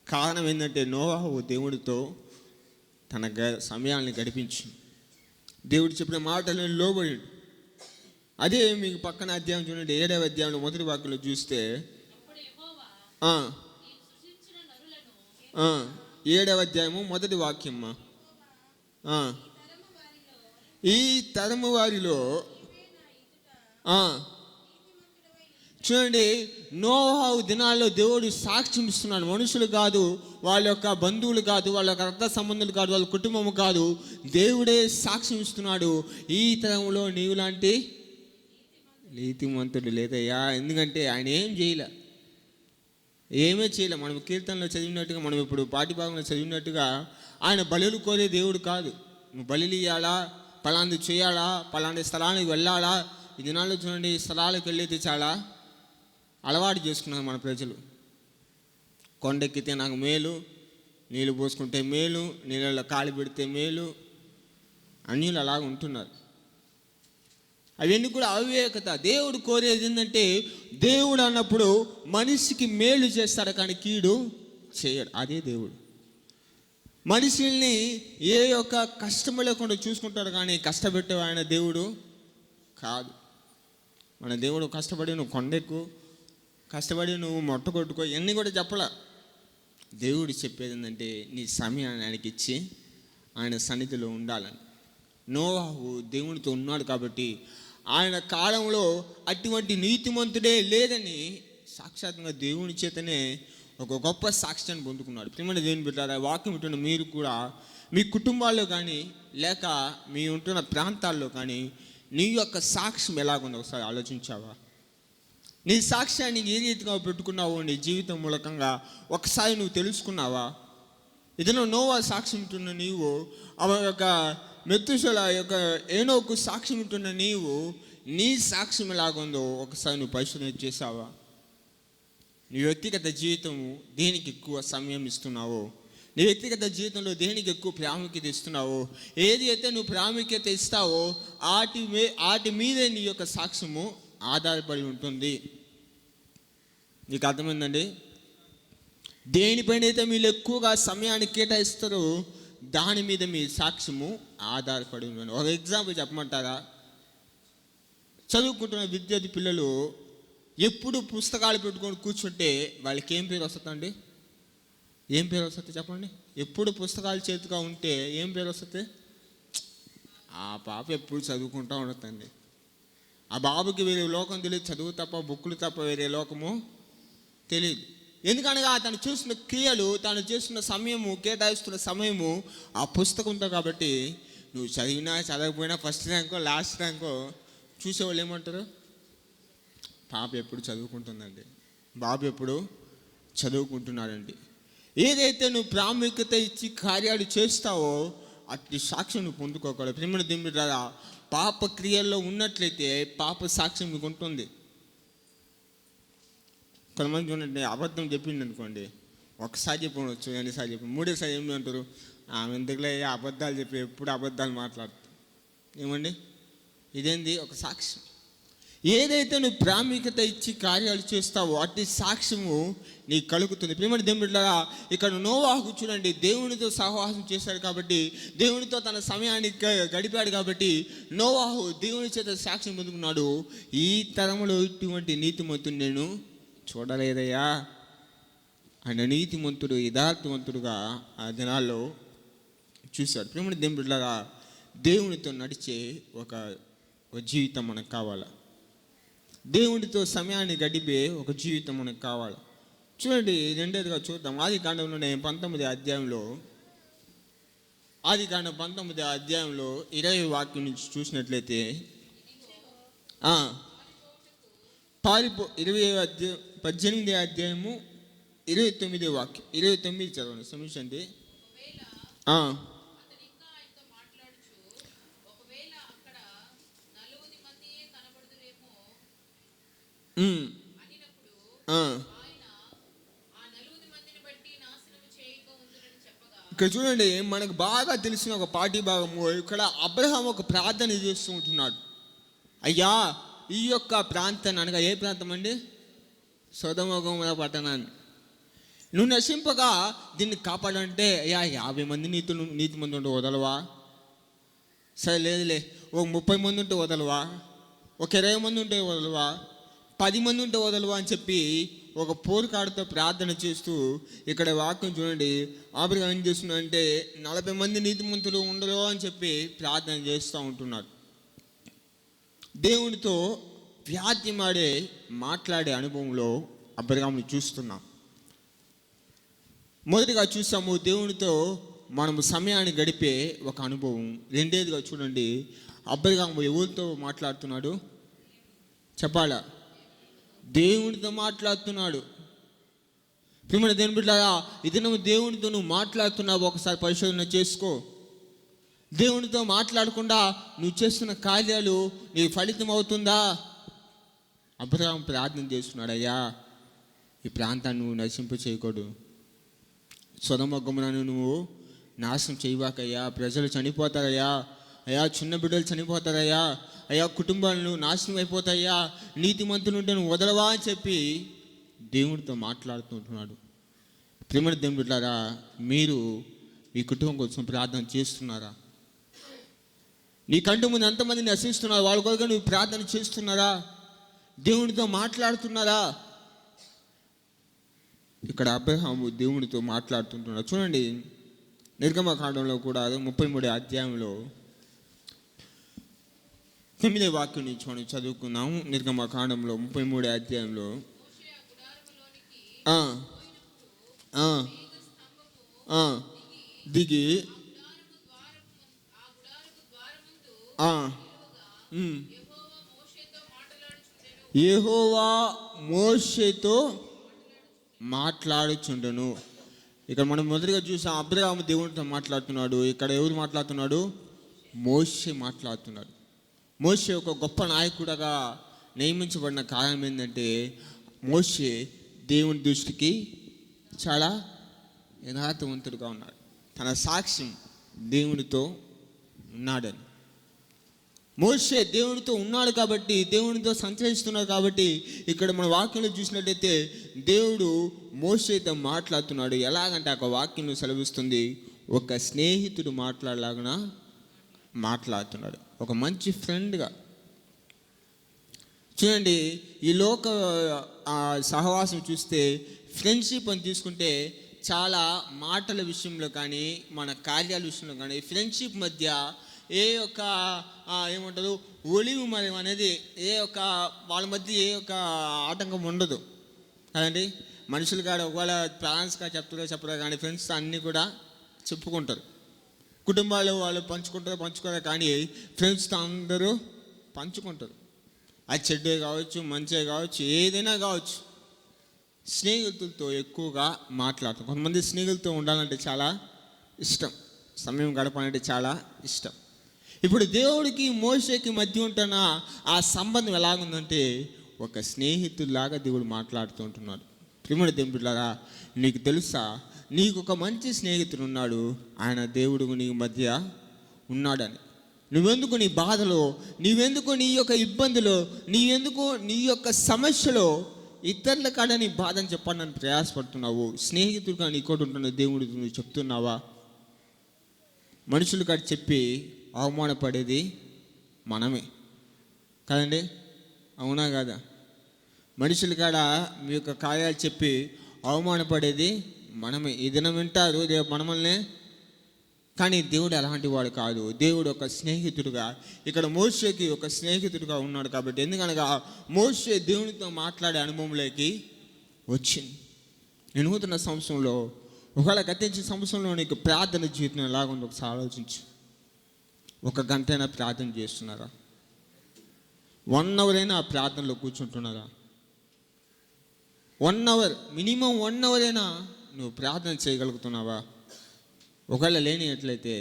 కారణం ఏంటంటే నోవాహు దేవుడితో తన సమయాన్ని గడిపించి దేవుడు చెప్పిన మాటలను లోబడి. అదే మీకు పక్కన అధ్యాయం చూడండి, 7వ అధ్యాయంలో మొదటి వాక్యంలో చూస్తే 7వ అధ్యాయము మొదటి వాక్యమ్మా. ఈ తరము వారిలో చూడండి, నోవాహు దినాల్లో దేవుడు సాక్ష్యం ఇస్తున్నాడు. మనుషులు కాదు, వాళ్ళ యొక్క బంధువులు కాదు, వాళ్ళ యొక్క రక్త సంబంధులు కాదు, వాళ్ళ కుటుంబము కాదు, దేవుడే సాక్ష్యం ఇస్తున్నాడు. ఈ తరంలో నీవు లాంటి నీతిమంతుడు లేదయ్యా. ఎందుకంటే ఆయన ఏం చేయలే, ఏమీ చేయలే. మనం కీర్తనలో చదివినట్టుగా, మనం ఇప్పుడు పాఠ్యభాగంలో చదివినట్టుగా ఆయన బలులు కోరే దేవుడు కాదు. నువ్వు బలులు ఇవ్వాలా, పలాంది చేయాలా, పలాంటి స్థలానికి వెళ్ళాలా. ఈ దినాల్లో చూడండి, స్థలాలకు వెళ్ళేది చాలా అలవాటు చేసుకున్నారు మన ప్రజలు. కొండెక్కితే నాకు మేలు, నీళ్ళు పోసుకుంటే మేలు, నీళ్ళలో కాలు పెడితే మేలు, అన్యులు అలాగ ఉంటున్నారు. అవన్నీ కూడా అవివేకత. దేవుడు కోరేది ఏంటంటే, దేవుడు అన్నప్పుడు మనిషికి మేలు చేస్తాడు కానీ కీడు చేయడు. అదే దేవుడు. మనుషుల్ని ఏ యొక్క కష్టము లేకుండా చూసుకుంటాడు కానీ కష్టపెట్టే ఆయన దేవుడు కాదు. మన దేవుడు కష్టపడి నువ్వు కొండెక్కు, కష్టపడి నువ్వు మొట్ట కొట్టుకో, ఇవన్నీ కూడా చెప్పలే. దేవుడు చెప్పేది ఏంటంటే నీ సమయాన్ని ఆయనకి ఇచ్చి ఆయన సన్నిధిలో ఉండాలని. నోవాహు దేవునితో ఉన్నాడు కాబట్టి ఆయన కాలంలో అటువంటి నీతిమంతుడే లేదని సాక్షాత్తుగా దేవుని చేతనే ఒక గొప్ప సాక్ష్యాన్ని పొందుకున్నాడు. ప్రియమైన దేవుని బిడ్డలారా, వాక్యం ఉంటున్న మీరు కూడా మీ కుటుంబాల్లో కానీ లేక మీ ఉంటున్న ప్రాంతాల్లో కానీ నీ యొక్క సాక్ష్యం ఎలాగుందో ఒకసారి ఆలోచించావా? నీ సాక్ష్యాన్ని ఏ రీతిగా పెట్టుకున్నావో నీ జీవితం మూలకంగా ఒకసారి నువ్వు తెలుసుకున్నావా? ఏదైనా నోవా సాక్ష్యం ఉంటున్న నీవు, ఆ యొక్క మెతుషల యొక్క ఏనోకు సాక్ష్యం ఉంటున్న నీవు, నీ సాక్ష్యం ఎలాగుందో ఒకసారి నువ్వు పరిశోధన చేసావా? నీ వ్యక్తిగత జీవితము దేనికి ఎక్కువ సమయం ఇస్తున్నావో, నీ వ్యక్తిగత జీవితంలో దేనికి ఎక్కువ ప్రాముఖ్యత ఇస్తున్నావో, ఏది అయితే నువ్వు ప్రాముఖ్యత ఇస్తావో వాటి మీదే నీ యొక్క సాక్ష్యము ఆధారపడి ఉంటుంది. నీకు అర్థమైందండి? దేనిపైన అయితే మీరు ఎక్కువగా సమయాన్ని కేటాయిస్తారో దాని మీద మీ సాక్ష్యము ఆధారపడి ఉంటుంది. ఒక ఎగ్జాంపుల్ చెప్పమంటారా? చదువుకుంటున్న విద్యార్థి పిల్లలు ఎప్పుడు పుస్తకాలు పెట్టుకొని కూర్చుంటే వాళ్ళకి ఏం పేరు వస్తుందండి? ఏం పేరు వస్తుంది చెప్పండి? ఎప్పుడు పుస్తకాలు చేతిగా ఉంటే ఏం పేరు వస్తుంది? ఆ పాప ఎప్పుడు చదువుకుంటూ ఉండదండి. ఆ బాబుకి వేరే లోకం తెలియదు, చదువు తప్ప బుక్కులు తప్ప వేరే లోకము తెలియదు. ఎందుకనగా తను చూస్తున్న క్రియలు, తను చేస్తున్న సమయము, కేటాయిస్తున్న సమయము ఆ పుస్తకంతో. కాబట్టి నువ్వు చదివినా చదవకపోయినా ఫస్ట్ ర్యాంకో లాస్ట్ ర్యాంకో చూసేవాళ్ళు ఏమంటారు? పాప ఎప్పుడు చదువుకుంటుందండి, బాబు ఎప్పుడు చదువుకుంటున్నాడండి. ఏదైతే నువ్వు ప్రాముఖ్యత ఇచ్చి కార్యాలు చేస్తావో అట్టి సాక్ష్యం నువ్వు పొందుకోగలవు. ప్రేమ దేవుని ద్వారా పాప క్రియల్లో ఉన్నట్లయితే పాప సాక్ష్యం మీకు ఉంటుంది. కొంతమంది చూడండి, అబద్ధం చెప్పింది అనుకోండి, ఒకసారి చెప్పవచ్చు, ఎన్నిసార్లు చెప్పి మూడోసారి ఏమి అంటారు, ఆమె ఎందుకులే అబద్ధాలు చెప్పి ఎప్పుడు అబద్ధాలు మాట్లాడుతారు. ఏమండి, ఇదేంది ఒక సాక్ష్యం. ఏదైతే నువ్వు ప్రాముఖ్యత ఇచ్చి కార్యాలు చేస్తావో అట్టి సాక్ష్యము నీకు కలుగుతుంది. ప్రేమ దేవుడిలాగా ఇక్కడ నోవాహు చూడండి, దేవునితో సహవాసం చేశాడు కాబట్టి, దేవునితో తన సమయాన్ని గడిపాడు కాబట్టి నోవాహు దేవుని చేత సాక్ష్యం పొందుకున్నాడు. ఈ తరములో ఇటువంటి నీతిమంతుడు నేను చూడలేదయ్యా. ఆయన నీతిమంతుడు యథార్థవంతుడుగా ఆ దినాల్లో చూశాడు. ప్రేమ దేవుడిలాగా దేవునితో నడిచే ఒక జీవితం మనకు కావాలి. దేవునితో సమయాన్ని గడిపే ఒక జీవితం మనకు కావాలి. చూడండి, రెండేదిగా చూద్దాం. ఆదికాండంలోనే 19వ అధ్యాయంలో 20 వాక్యం నుంచి చూసినట్లయితే 18వ అధ్యాయము 29వ వాక్యం, 29 చదవండి క్షమించండి. ఇక్కడ చూడండి, మనకు బాగా తెలిసిన ఒక పాఠ్య భాగము. ఇక్కడ అబ్రహాం ఒక ప్రార్థన చేస్తూ ఉంటున్నాడు. అయ్యా, ఈ యొక్క ప్రాంతాన్ని, అనగా ఏ ప్రాంతం అండి? సొదొమ గొమొర్రా పట్టణాన్ని నువ్వు నశింపగా దీన్ని కాపాడంటే, అయ్యా 50 మంది నీతి మంది ఉంటే వదలవా? సరే లేదులే, ఒక 30 మంది ఉంటే వదలవా? ఒక 20 మంది ఉంటే వదలవా? 10 మంది ఉంటే వదలవా అని చెప్పి ఒక పోరుకాడుతో ప్రార్థన చేస్తూ, ఇక్కడ వాక్యం చూడండి, అబ్రహాం ఏం చేస్తున్నాడంటే 40 మంది నీతిమంతులు ఉండరు అని చెప్పి ప్రార్థన చేస్తూ ఉంటున్నాడు. దేవునితో మాట్లాడే అనుభవంలో అబ్రహాంని చూస్తున్నాం. మొదటిగా చూసాము దేవునితో మనము సమయాన్ని గడిపే ఒక అనుభవం. రెండేదిగా చూడండి, అబ్రహాం ఎవరితో మాట్లాడుతున్నాడు చెప్పాలా? దేవునితో మాట్లాడుతున్నాడు. ప్రియమైన దేవుని బిడ్డలారా, ఇది నువ్వు దేవునితో నువ్వు మాట్లాడుతున్నావు, ఒకసారి పరిశోధన చేసుకో. దేవునితో మాట్లాడకుండా నువ్వు చేస్తున్న కార్యాలు నీకు ఫలితం అవుతుందా? అబ్రహాం ప్రార్థన చేస్తున్నాడు, అయ్యా ఈ ప్రాంతాన్ని నువ్వు నశింప చేయకూడదు, సొదొమ గొమొర్రాను నువ్వు నాశనం చేయవాకయ్యా, ప్రజలు చనిపోతారయ్యా, అయ్యా చిన్న బిడ్డలు చనిపోతారయ్యా, అయ్యా కుటుంబాలను నాశనం అయిపోతాయ్యా, నీతిమంతులు ఉంటే నువ్వు వదలవా అని చెప్పి దేవుడితో మాట్లాడుతుంటున్నాడు. ప్రియమైన దేవుని బిడ్డలారా, మీరు మీ కుటుంబం కోసం ప్రార్థన చేస్తున్నారా? నీ కంటి ముందు ఎంతమంది నశిస్తున్నారు, వాళ్ళ కొరకు నువ్వు ప్రార్థన చేస్తున్నారా? దేవునితో మాట్లాడుతున్నారా? ఇక్కడ అబ్రహాము దేవునితో మాట్లాడుతుంటున్నాడు. చూడండి, నిర్గమకాండంలో కూడా 33వ అధ్యాయంలో 9వ వాక్యం నుంచి మనం చదువుకున్నాము. నిర్గమకాండంలో 33వ అధ్యాయంలో దిగి యెహోవా మోషేతో మాట్లాడుచుండెను. ఇక్కడ మనం మొదటిగా చూసాం, అబ్రహాము దేవునితో మాట్లాడుతున్నాడు. ఇక్కడ ఎవరు మాట్లాడుతున్నాడు? మోషే మాట్లాడుతున్నాడు. మోషే ఒక గొప్ప నాయకుడిగా నియమించబడిన కారణం ఏంటంటే, మోషే దేవుని దృష్టికి చాలా యథార్థవంతుడిగా ఉన్నాడు. తన సాక్ష్యం దేవునితో ఉన్నాడని. మోషే దేవునితో ఉన్నాడు కాబట్టి, దేవునితో సంచరిస్తున్నాడు కాబట్టి, ఇక్కడ మన వాక్యంలో చూసినట్టయితే దేవుడు మోషేతో మాట్లాడుతున్నాడు. ఎలాగంటే ఒక వాక్యం సెలవిస్తుంది, ఒక స్నేహితుడు మాట్లాడలాగా మాట్లాడుతున్నాడు, ఒక మంచి ఫ్రెండ్గా. చూడండి, ఈ లోక సహవాసం చూస్తే, ఫ్రెండ్షిప్ అని తీసుకుంటే చాలా మాటల విషయంలో కానీ మన కార్యాల విషయంలో కానీ ఫ్రెండ్షిప్ మధ్య ఏ యొక్క ఏమంటారు ఒలివు మరం అనేది వాళ్ళ మధ్య ఏ యొక్క ఆటంకం ఉండదు కదండి. మనుషులు కాడ ఒకవేళ ప్లాన్స్గా చెప్పరు కానీ ఫ్రెండ్స్ అన్నీ కూడా చెప్పుకుంటారు. కుటుంబాలు వాళ్ళు పంచుకోరు కానీ ఫ్రెండ్స్తో అందరూ పంచుకుంటారు. అది చెడ్డే కావచ్చు, మంచే కావచ్చు, ఏదైనా కావచ్చు, స్నేహితులతో ఎక్కువగా మాట్లాడతాం. కొంతమంది స్నేహితులతో ఉండాలంటే చాలా ఇష్టం, సమయం గడపాలంటే చాలా ఇష్టం. ఇప్పుడు దేవుడికి మోషేకి మధ్య ఉంటున్న ఆ సంబంధం ఎలాగుందంటే ఒక స్నేహితుల్లాగా దేవుడు మాట్లాడుతూ ఉంటున్నాడు. ప్రియమైన దేవుడులారా, నీకు తెలుసా, నీకు ఒక మంచి స్నేహితుడు ఉన్నాడు, ఆయన దేవుడు నీ మధ్య ఉన్నాడని. నువ్వెందుకు నీ బాధలో, నీవెందుకు నీ యొక్క ఇబ్బందిలో, నీవెందుకు నీ యొక్క సమస్యలో ఇతరుల కాడ నీ బాధని చెప్పండి నన్ను ప్రయాసపడుతున్నావు? స్నేహితుడిగా నీ కూడా ఉంటున్న దేవుడు నువ్వు చెప్తున్నావా? మనుషులు కాడ చెప్పి అవమానపడేది మనమే కదండి, అవునా కాదా? మనుషుల కాడ మీ యొక్క కార్యాలు చెప్పి అవమానపడేది మనమే. ఈ దినం వింటారు మనమల్నే, కానీ దేవుడు అలాంటి వాడు కాదు. దేవుడు ఒక స్నేహితుడుగా, ఇక్కడ మోషేకి ఒక స్నేహితుడుగా ఉన్నాడు. కాబట్టి ఎందుకనగా మోషే దేవునితో మాట్లాడే అనుభవంలోకి వచ్చింది. నేను నూతన సంవత్సరంలో, ఒకవేళ గతించిన సంవత్సరంలో నీకు ప్రార్థన జీవితం ఎలాగుందో ఒకసారి ఆలోచించు. 1 గంట అయినా ప్రార్థన చేస్తున్నారా? 1 అవర్ అయినా ఆ ప్రార్థనలో కూర్చుంటున్నారా? 1 అవర్, మినిమం 1 అవర్ అయినా నువ్వు ప్రార్థన చేయగలుగుతున్నావా? ఒకవేళ లేనిట్లయితే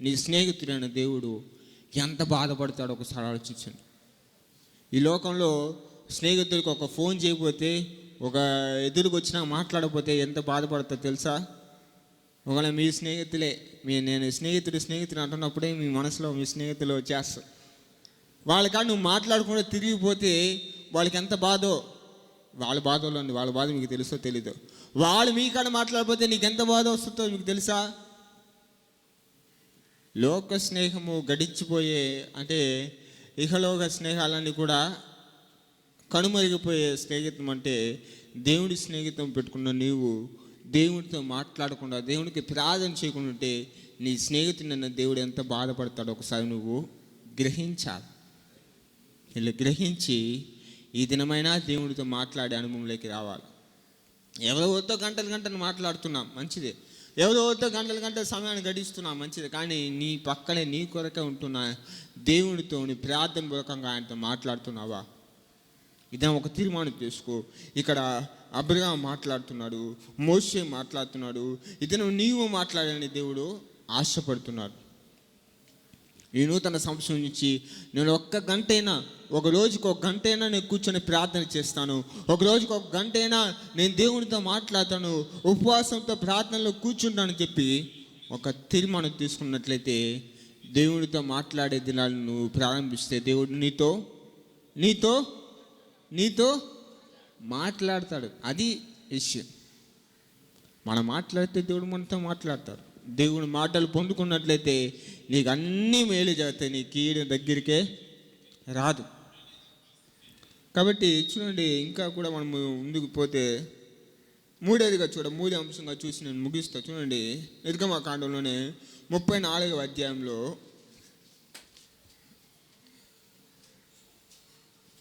నీ స్నేహితుడైన దేవుడు ఎంత బాధపడతాడో ఒకసారి ఆలోచించండి. ఈ లోకంలో స్నేహితుడికి ఒక ఫోన్ చేయకపోతే, ఒక ఎదురుకు వచ్చినా మాట్లాడకపోతే ఎంత బాధపడతాడో తెలుసా? ఒకవేళ మీ స్నేహితులే, నేను స్నేహితుడు అంటున్నప్పుడే మీ మనసులో మీ స్నేహితులు వచ్చేస్తారు. వాళ్ళకాడ నువ్వు మాట్లాడకుండా తిరిగిపోతే వాళ్ళకి ఎంత బాధో, వాళ్ళ బాధలో ఉంది, వాళ్ళ బాధ మీకు తెలుసో తెలీదు. వాళ్ళు మీ కాడ మాట్లాడిపోతే నీకు ఎంత బాధ వస్తుందో మీకు తెలుసా? లోక స్నేహము గడిచిపోయే, అంటే ఇహలోక స్నేహాలన్నీ కూడా కనుమరిగిపోయే స్నేహితం. అంటే దేవుడి స్నేహితం పెట్టుకున్న నీవు దేవుడితో మాట్లాడకుండా, దేవునికి ప్రార్థన చేయకుండా ఉంటే నీ స్నేహితుడైన దేవుడు ఎంత బాధపడతాడో ఒకసారి నువ్వు గ్రహించాలి. ఇలా గ్రహించి ఈ దినమైనా దేవుడితో మాట్లాడే అనుభవంలోకి రావాలి. ఎవరితో గంటలు మాట్లాడుతున్నాం మంచిదే, ఎవరితో గంటల సమయాన్ని గడిస్తున్నాం మంచిదే, కానీ నీ పక్కనే నీ కొరకే ఉంటున్న దేవునితో నీ ప్రార్థన పూర్వకంగా ఆయనతో మాట్లాడుతున్నావా? ఇదే ఒక తీర్మానం చేసుకో. ఇక్కడ అబ్రహాం మాట్లాడుతున్నాడు, మోషే మాట్లాడుతున్నాడు, ఇతను నీవు మాట్లాడని దేవుడు ఆశపడుతున్నాడు. ఈ నూతన సంవత్సరం నుంచి నేను 1 గంట అయినా, ఒక రోజుకి 1 గంట అయినా నేను కూర్చొని ప్రార్థన చేస్తాను, ఒక రోజుకి 1 గంట అయినా నేను దేవునితో మాట్లాడతాను, ఉపవాసంతో ప్రార్థనలో కూర్చుంటానని చెప్పి ఒక తీర్మానం తీసుకున్నట్లయితే దేవునితో మాట్లాడే దినాలను నువ్వు ప్రారంభిస్తే దేవుడు నీతో మాట్లాడతాడు. అది విషయం. మనం మాట్లాడితే దేవుడు మనతో మాట్లాడతాడు. దేవుని మాటలు పొందుకున్నట్లయితే నీకు అన్నీ మేలు జరుగుతాయి, నీ కీడు దగ్గరికే రాదు. కాబట్టి చూడండి, ఇంకా కూడా మనము ముందుకు పోతే మూడేదిగా మూడో అంశంగా చూసి నేను ముగిస్తా. చూడండి, నిర్గమకాండంలోనే 34వ అధ్యాయంలో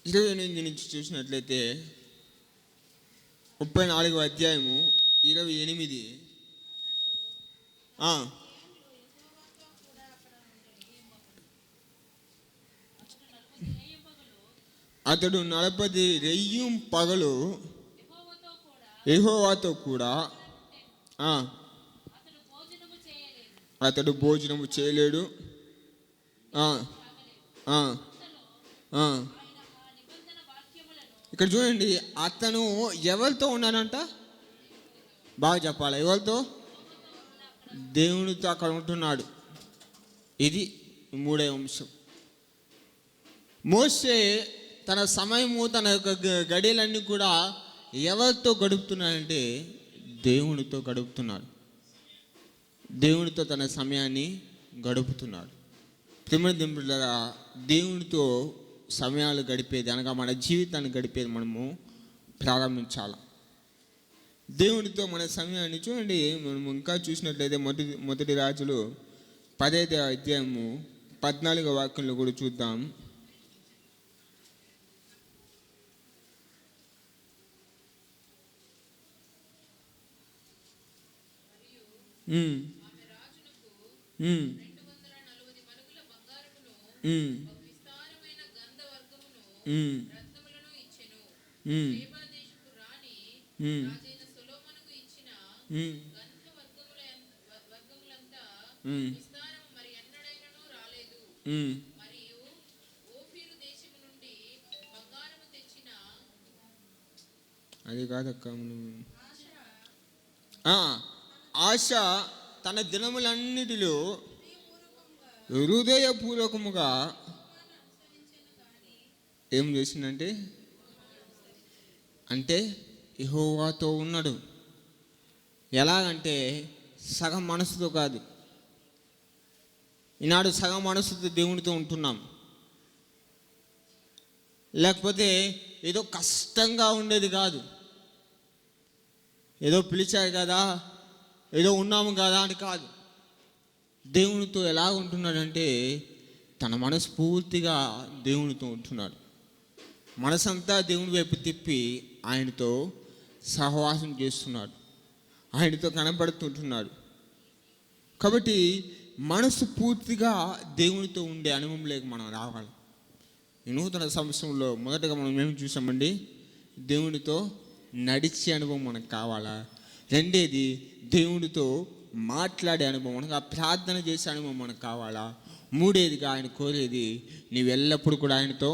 28 నుంచి చూసినట్లయితే 34వ అధ్యాయము 28. అతడు 40 రెయ్యం పగలు యెహోవాతో కూడా అతడు భోజనము చేయలేడు. ఇక్కడ చూడండి, అతను ఎవరితో ఉన్నాడంట? బాగా చెప్పాలి, ఎవరితో? దేవునితో అక్కడ ఉంటున్నాడు. ఇది 3వ అంశం. మోషే తన సమయము, తన యొక్క గడియలన్నీ కూడా ఎవరితో గడుపుతున్నాడంటే దేవునితో గడుపుతున్నాడు. దేవునితో తన సమయాన్ని గడుపుతున్నాడు. ప్రియమైన దేవునితో సమయాలు గడిపేది, అనగా మన జీవితాన్ని గడిపేది మనము ప్రారంభించాలి. దేవునితో మన సమయాన్ని చూడండి. మనం ఇంకా చూసినట్లయితే మొదటి రాజులు 10వ అధ్యాయము 14వ వాక్యంలో కూడా చూద్దాం. ఉమ్, రత్నములను ఇచ్చెను. ఉమ్, షేబా దేశపు రాణి ఉమ్, రాజైన సొలొమోనుకు ఇచ్చిన ఉమ్, గంధ వర్గములంతా ఉమ్, విస్తారము మరి ఎన్నడైనను రాలేదు. ఉమ్. మరియు ఓఫీరు దేశము నుండి బంగారము తెచ్చిన అది కాదక్క. ఆశ తన దినములన్నిటిలో హృదయపూర్వకముగా ఏం చేసిందంటే, అంటే యెహోవాతో ఉన్నాడు. ఎలాగంటే సగం మనసుతో కాదు. ఈనాడు సగం మనసుతో దేవునితో ఉంటున్నాం. లేకపోతే ఏదో కష్టంగా ఉండేది కాదు, ఏదో పిలిచారు కదా, ఏదో ఉన్నాము కదా అని కాదు. దేవునితో ఎలా ఉంటున్నాడంటే తన మనసు పూర్తిగా దేవునితో ఉంటున్నాడు. మనసంతా దేవుని వైపు తిప్పి ఆయనతో సహవాసం చేస్తున్నాడు, ఆయనతో కనబడుతుంటున్నాడు. కాబట్టి మనసు పూర్తిగా దేవునితో ఉండే అనుభవంలోకి మనం రావాలి. ఈ నూతన సంవత్సరంలో మొదటగా మనం ఏం చూసామండి? దేవునితో నడిచే అనుభవం మనకు కావాలా. రెండేది దేవునితో మాట్లాడే అనుభవం, మనకు ప్రార్థన చేసే అనుభవం మనకు కావాలా. మూడేదిగా ఆయన కోరేది నీవు ఎల్లప్పుడూ కూడా ఆయనతో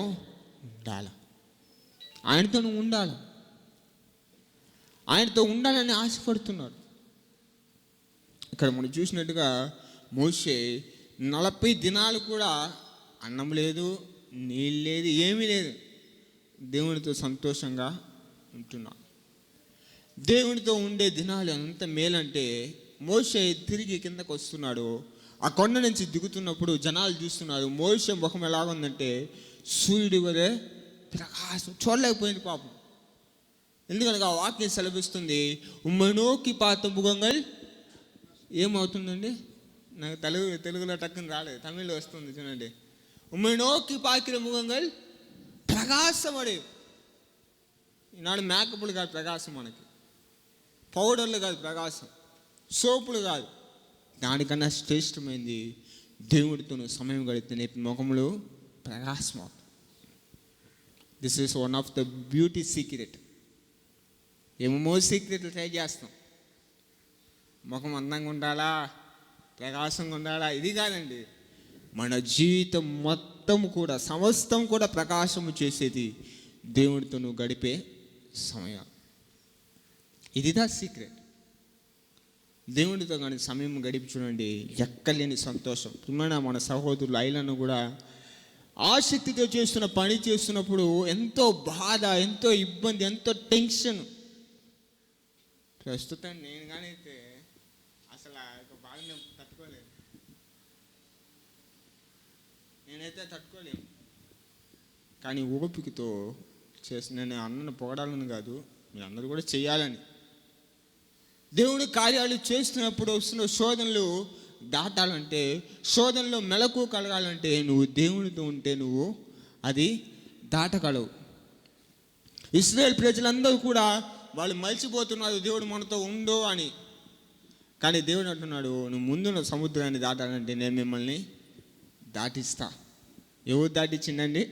ఉండాలి. ఆయనతో నువ్వు ఉండాలి, ఆయనతో ఉండాలని ఆశపడుతున్నాడు. ఇక్కడ మనం చూసినట్టుగా మోషే 40 దినాలు కూడా అన్నం లేదు, నీళ్ళు లేదు, ఏమీ లేదు, దేవునితో సంతోషంగా ఉంటున్నాడు. దేవునితో ఉండే దినాలు ఎంత మేలంటే, మోషే తిరిగి కిందకు వస్తున్నాడు, ఆ కొండ నుంచి దిగుతున్నప్పుడు జనాలు చూస్తున్నారు. మోషే ముఖం ఎలాగుందంటే సూర్యుడి వరే ప్రకాశం, చూడలేకపోయింది పాపం. ఎందుకనగా ఆ వాక్యం సెలవిస్తుంది, ఉమ్మనోకి పాత ముఖంగల్ ఏమవుతుందండి? నాకు తెలుగులో టక్కుని రాలేదు, తమిళ్లో వస్తుంది చూడండి. ఉమ్మనోకి పాకిన ముఖంగల్ ప్రకాశం అడే. ఈనాడు మేకప్లు కాదు ప్రకాశం, మనకి పౌడర్లు కాదు ప్రకాశం, సోపులు కాదు. దానికన్నా శ్రేష్టమైంది దేవుడితో సమయం గడిపితే నీ ముఖంలో ప్రకాశం అవుతుంది. This is one of the beauty secret. ఏమేమో సీక్రెట్లు ట్రై చేస్తాం, ముఖం అందంగా ఉండాలా, ప్రకాశంగా ఉండాలా, ఇది కాదండి. మన జీవితం మొత్తం కూడా, సమస్తం కూడా ప్రకాశము చేసేది దేవుడితో నువ్వు గడిపే సమయం. ఇదిదా సీక్రెట్. దేవుడితో కానీ సమయం గడిపి చూడండి, ఎక్కలేని సంతోషం. మన సహోదరులు ఐలను కూడా ఆసక్తితో చేస్తున్న పని చేస్తున్నప్పుడు ఎంతో బాధ, ఎంతో ఇబ్బంది, ఎంతో టెన్షన్. ప్రస్తుతం నేను కానీ అయితే అసలు బాధని తట్టుకోలేను, నేనైతే తట్టుకోలేను. కానీ ఓపికతో చేసి, నేను అన్నను పొగడాలని కాదు, మీరు అందరూ కూడా చేయాలని. దేవుడి కార్యాలు చేస్తున్నప్పుడు వస్తున్న శోధనలు దాటాలంటే, శోధనలో మెలకు కలగాలంటే నువ్వు దేవునితో ఉంటే నువ్వు అది దాటగలవు. ఇశ్రాయేల్ ప్రజలందరూ కూడా వాళ్ళు మర్చిపోతున్నారు దేవుడు మనతో ఉందో అని. కానీ దేవుడు అంటున్నాడు, నువ్వు ముందున్న సముద్రాన్ని దాటాలంటే నేను మిమ్మల్ని దాటిస్తా. ఎవరు దాటించిండండి?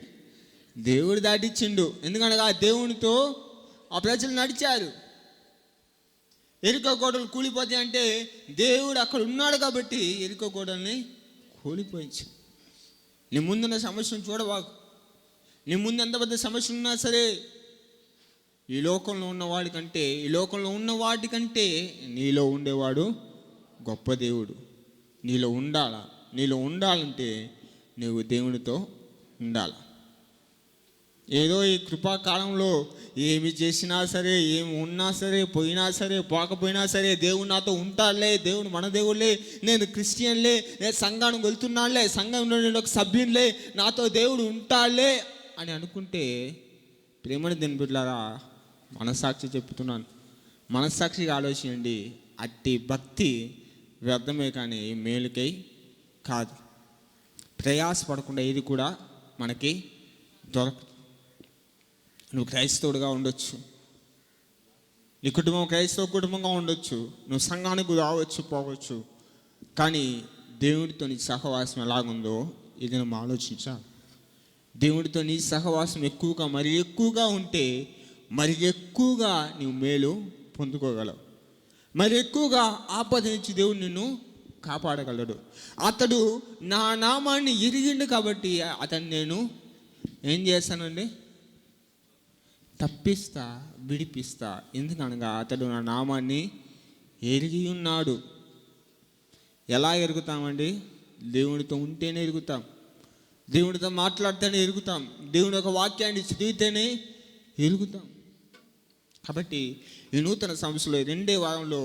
దేవుడు దాటించిండు. ఎందుకనగా దేవునితో ఆ ప్రజలు నడిచారు. ఎరికో గోడలు కూలిపోతాయి అంటే దేవుడు అక్కడ ఉన్నాడు కాబట్టి ఎరికో గోడల్ని కూలిపోయించు. నీ ముందున్న సమస్యను చూడవాకు. నీ ముందు ఎంత పెద్ద సమస్య ఉన్నా సరే, ఈ లోకంలో ఉన్న వాటికంటే నీలో ఉండేవాడు గొప్ప దేవుడు. నీలో ఉండాలంటే నువ్వు దేవునితో ఉండాలి. ఏదో ఈ కృపాకాలంలో ఏమి చేసినా సరే, ఏమి ఉన్నా సరే, పోయినా సరే, పోకపోయినా సరే, దేవుడు నాతో ఉంటాడులే, దేవుడు మన దేవుడులే, నేను క్రిస్టియన్లే, నేను సంఘానికి వెళ్తున్నానులే, సంఘంలో నేను ఒక సభ్యునిలే, నాతో దేవుడు ఉంటాడులే అని అనుకుంటే, ప్రేమని దేని బిడ్డలారా, మనస్సాక్షి చెప్తున్నాను, మనస్సాక్షిగా ఆలోచించండి. అట్టి భక్తి వ్యర్థమే కానీ మేలుకై కాదు. ప్రయాసపడకుండా ఇది కూడా మనకి దొరకదు. నువ్వు క్రైస్తవుడిగా ఉండొచ్చు, నీ కుటుంబం క్రైస్తవ కుటుంబంగా ఉండొచ్చు, నువ్వు సంఘానికి రావచ్చు పోవచ్చు, కానీ దేవుడితో నీ సహవాసం ఎలాగుందో ఇది నువ్వు ఆలోచించాలి. దేవుడితో నీ సహవాసం ఎక్కువగా మరి ఎక్కువగా ఉంటే మరి ఎక్కువగా నీవు మేలు పొందుకోగలవు. మరి ఎక్కువగా ఆపద నుంచి దేవుడు నిన్ను కాపాడగలడు. అతడు నా నామాన్ని ఎరిగిండు కాబట్టి అతన్ని నేను ఏం చేస్తానండి, తప్పిస్తా, విడిపిస్తా. ఎందుకనగా అతడు నా నామాన్ని ఎరిగి ఉన్నాడు. ఎలా ఎరుగుతామండి? దేవునితో ఉంటేనే ఎరుగుతాం, దేవునితో మాట్లాడితేనే ఎరుగుతాం, దేవుని యొక్క వాక్యాన్ని చదివితేనే ఎరుగుతాం. కాబట్టి ఈ నూతన సంవత్సరంలో 2వ వారంలో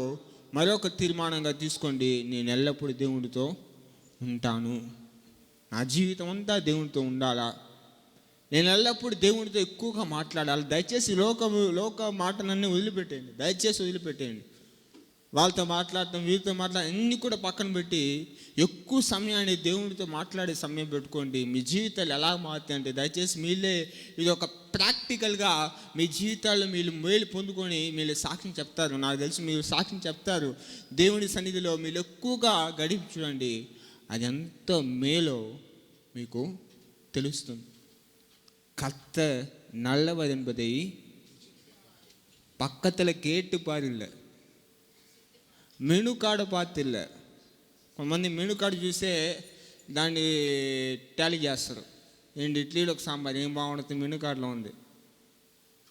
మరొక తీర్మానంగా తీసుకోండి, నేను ఎల్లప్పుడూ దేవునితో ఉంటాను. నా జీవితం అంతా దేవునితో ఉండాలా, నేను ఎల్లప్పుడూ దేవునితో ఎక్కువగా మాట్లాడాలి. దయచేసి లోక మాటలన్నీ వదిలిపెట్టేయండి, దయచేసి వదిలిపెట్టేయండి. వాళ్ళతో మాట్లాడటం, వీరితో మాట్లాడటం అన్నీ కూడా పక్కన పెట్టి ఎక్కువ సమయాన్ని దేవునితో మాట్లాడే సమయం పెట్టుకోండి. మీ జీవితాలు ఎలా మారుతాయంటే దయచేసి మీళ్ళే ఇది ఒక ప్రాక్టికల్గా మీ జీవితాల్లో మీరు మేలు పొందుకొని మీరు సాక్ష్యం చెప్తారు. నాకు తెలిసి మీరు సాక్ష్యం చెప్తారు. దేవుని సన్నిధిలో మీరు ఎక్కువగా గడిపి చూడండి, అది ఎంత మేలో మీకు తెలుస్తుంది. கர்த்தர் நல்லவர் என்பதை பக்கத்தில் கேட்டு பாருல்ல, మెను కార్డు పాతిల్ల. కొంతమంది మెను కార్డు చూసే దాన్ని టాలీ చేస్తారు. ఏంటి ఇడ్లీలో ఒక సాంబార్ ఏం బాగుంటుంది మెను కార్డులో ఉంది.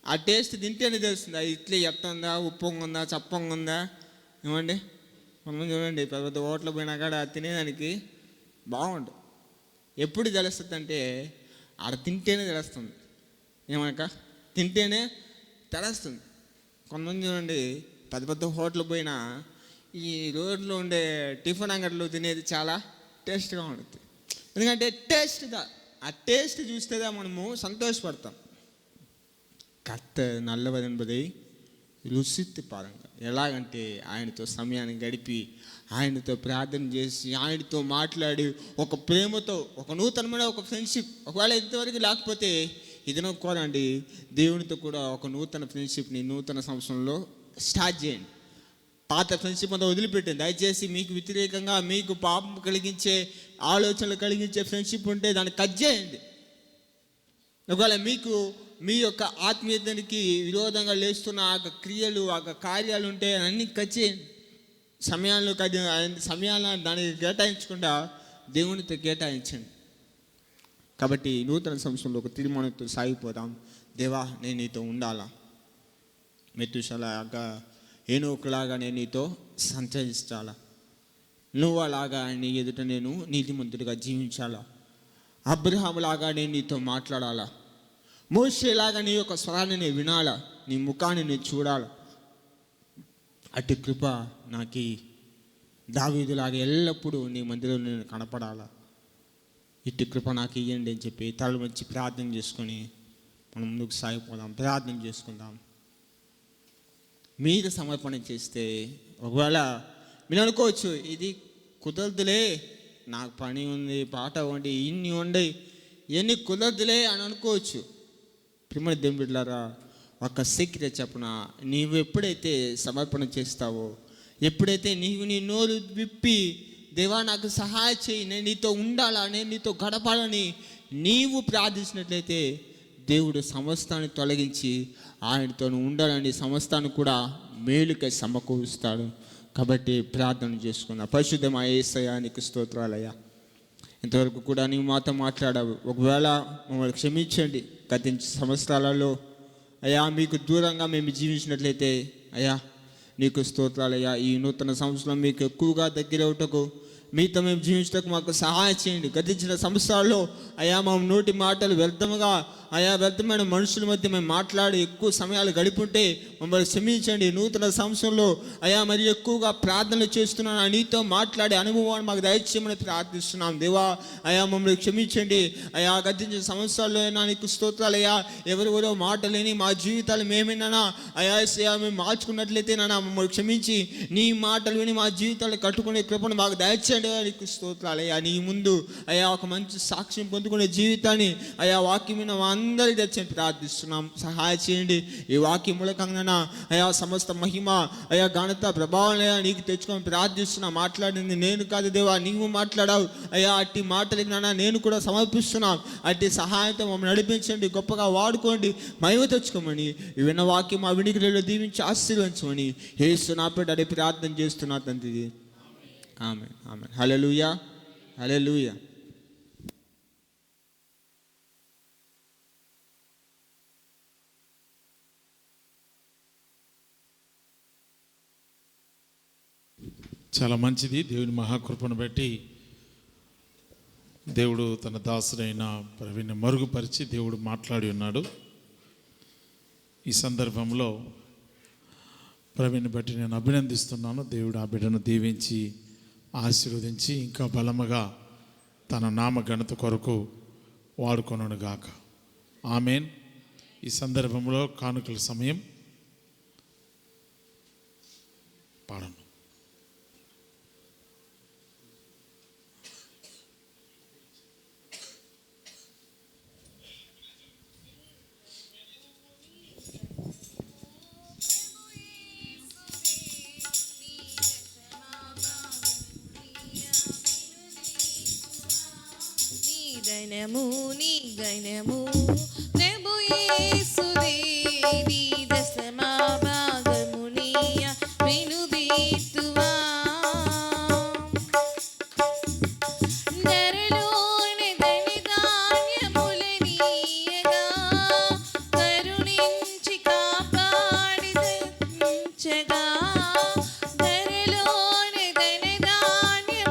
ఆ టేస్ట్ తింటేనే తెలుస్తుంది, ఆ ఇడ్లీ ఎట్టుందా, ఉప్పంగా ఉందా, చప్పంగా ఉందా. ఏమండి కొంతమంది చూడండి పెద్ద పెద్ద హోటల్ పోయినా కూడా తినేదానికి బాగుంటుంది. ఎప్పుడు తెలుస్తుంది అంటే ఆడ తింటేనే తెలుస్తుంది. ఏమనక తింటేనే తెలుస్తుంది. కొంతమంది చూడండి పెద్ద పెద్ద హోటల్ పోయినా ఈ రోడ్లో ఉండే టిఫిన్ అంగడిలో తినేది చాలా టేస్ట్గా ఉంటుంది. ఎందుకంటే ఆ టేస్ట్ చూస్తేదా మనము సంతోషపడతాం. కర్తర్ நல்லவர் என்பதை రుచిத்து పారంగా. ఎలాగంటే ఆయనతో సమయాన్ని గడిపి, ఆయనతో ప్రార్థన చేసి, ఆయనతో మాట్లాడి, ఒక ప్రేమతో, ఒక నూతనమైన ఒక ఫ్రెండ్షిప్. ఒకవేళ ఇంతవరకు లేకపోతే ఇది కోరండి, దేవునితో కూడా ఒక నూతన ఫ్రెండ్షిప్ని నూతన సంవత్సరంలో స్టార్ట్ చేయండి. పాత ఫ్రెండ్షిప్ అంతా వదిలిపెట్టండి. దయచేసి మీకు వ్యతిరేకంగా, మీకు పాపం కలిగించే ఆలోచనలు కలిగించే ఫ్రెండ్షిప్ ఉంటే దాన్ని కట్ చేయండి. ఒకవేళ మీకు మీ యొక్క ఆత్మీయతనికి విరోధంగా లేస్తున్న ఆ క్రియలు, ఆ కార్యాలు ఉంటే అన్నీ కట్ చేయండి. సమయాలను దానికి కేటాయించకుండా దేవునితో కేటాయించండి. కాబట్టి నూతన సంవత్సరంలో ఒక తీర్మానంతో సాగిపోదాం. దేవా, నేను నీతో ఉండాలా, మెతుషలాగా ఏనోకులాగా నేను నీతో సంచరించాలా, నువ్వు అలాగా నీ ఎదుట నేను నీతిమంతుడిగా జీవించాలా, అబ్రహాములాగా నేను నీతో మాట్లాడాలా, మోషేలాగా నీ యొక్క స్వరాన్ని నేను వినాలా, నీ ముఖాన్ని నేను చూడాలా. అటు కృప నాకు దావీదులాగా ఎల్లప్పుడూ నీ మందిరంలో నేను కనపడాలా. ఇటు కృప నాకు ఇవ్వండి అని చెప్పి తల వచ్చి ప్రార్థన చేసుకొని మనం ముందుకు సాగిపోదాం. ప్రార్థన చేసుకుందాం. మీరు సమర్పణ చేస్తే ఒకవేళ మీరు అనుకోవచ్చు, ఇది కుదరదులే, నాకు పని ఉంది, పాట వండి, ఇన్ని వండి, ఇవన్నీ కుదరదులే అని అనుకోవచ్చు. ప్రియమైన దేవుని బిడ్డలారా, ఒక సీక్రెట్ చెప్పన, నీవు ఎప్పుడైతే సమర్పణ చేస్తావో, ఎప్పుడైతే నీవు నీ నోరు విప్పి దేవా నాకు సహాయం చేయి, నేను నీతో ఉండాలా, నేను నీతో గడపాలని నీవు ప్రార్థించినట్లయితే దేవుడు సమస్తాన్ని తొలగించి ఆయనతో ఉండాలని సమస్తాన్ని కూడా మేలుకై సమకూరుస్తాడు. కాబట్టి ప్రార్థన చేసుకున్నా. పరిశుద్ధమా యేసయ్యా, నీకు స్తోత్రాలయ్యా. ఇంతవరకు కూడా నీవు మాతో మాట్లాడావు. ఒకవేళ మమ్మల్ని క్షమించండి. గత సంవత్సరాలలో అయ్యా మీకు దూరంగా మేము జీవించినట్లయితే అయ్యా నీకు స్తోత్రాలయ్యా. ఈ నూతన సంవత్సరం మీకు ఎక్కువగా దగ్గర అవుటకు, మీతో మేము జీవించడానికి మాకు సహాయం చేయండి. గతించిన సంవత్సరాల్లో అయా మా నోటి మాటలు వ్యర్థముగా, వ్యర్థమైన మనుషుల మధ్య మేము మాట్లాడి ఎక్కువ సమయాలు గడిపుంటే మమ్మల్ని క్షమించండి. నూతన సంవత్సరంలో మరి ఎక్కువగా ప్రార్థనలు చేస్తున్నాను, నీతో మాట్లాడే అనుభవాన్ని మాకు దయచేయమని ప్రార్థిస్తున్నాం. దేవా మమ్మల్ని క్షమించండి. గతించిన సంవత్సరాల్లో నీకు స్తోత్రాలయ్యా. ఎవరెవరో మాట లేని మా జీవితాలు మేమేనా మేము మార్చుకున్నట్లయితే మమ్మల్ని క్షమించి నీ మాటలు విని మా జీవితాలు కట్టుకునే కృపను మాకు దయచేయండి. తండ్రి నీకు స్తోత్రాలు అయ్యా. నీ ముందు అయ్యా ఒక మంచి సాక్ష్యం పొందుకునే జీవితాన్ని అయ్యా వాక్యం మీద అందరికీ తెచ్చని ప్రార్థిస్తున్నాం. సహాయం చేయండి. ఈ వాక్యం మూలకంగా అయ్యా సమస్త మహిమ అయ్యా ఘనత ప్రభావం అయ్యా నీకు తెచ్చుకొని ప్రార్థిస్తున్నా. మాట్లాడింది నేను కాదు దేవా, నీవు మాట్లాడావు అయ్యా. అట్టి మాటలకి నాన్న నేను కూడా సమర్పిస్తున్నాం. అట్టి సహాయంతో మమ్మల్ని నడిపించండి, గొప్పగా వాడుకోండి, మహిమ తెచ్చుకోమని ఈ విన్న వాక్యం మా వినికిడిలో దీవించి ఆశీర్వదించమని యేసు నా పేట అడిగి ప్రార్థన చేస్తున్నా తండ్రి. ఆమేన్ ఆమేన్. హల్లెలూయా హల్లెలూయా. చాలా మంచిది. దేవుని మహాకృపను బట్టి దేవుడు తన దాసుడైన ప్రవీణ్ మరుగుపరిచి దేవుడు మాట్లాడి ఉన్నాడు. ఈ సందర్భంలో ప్రవీణ్ బట్టి నేను అభినందిస్తున్నాను. దేవుడు ఆ బిడ్డను దీవించి ఆశీర్వదించి ఇంకా బలముగా తన నామ ఘనత కొరకు వాడుకొనును గాక. ఆమేన్. ఈ సందర్భంలో కానుకల సమయం. పాడను. గణము నీ గణము ప్రభు యేసుదేవి దశమా భాగమునియ వినుదీతువా ధరలోని ధనిధాన్యములనీయగా కరుణించి కాపాడి దంచగా ధరలోని ధనిధాన్యములనీయగా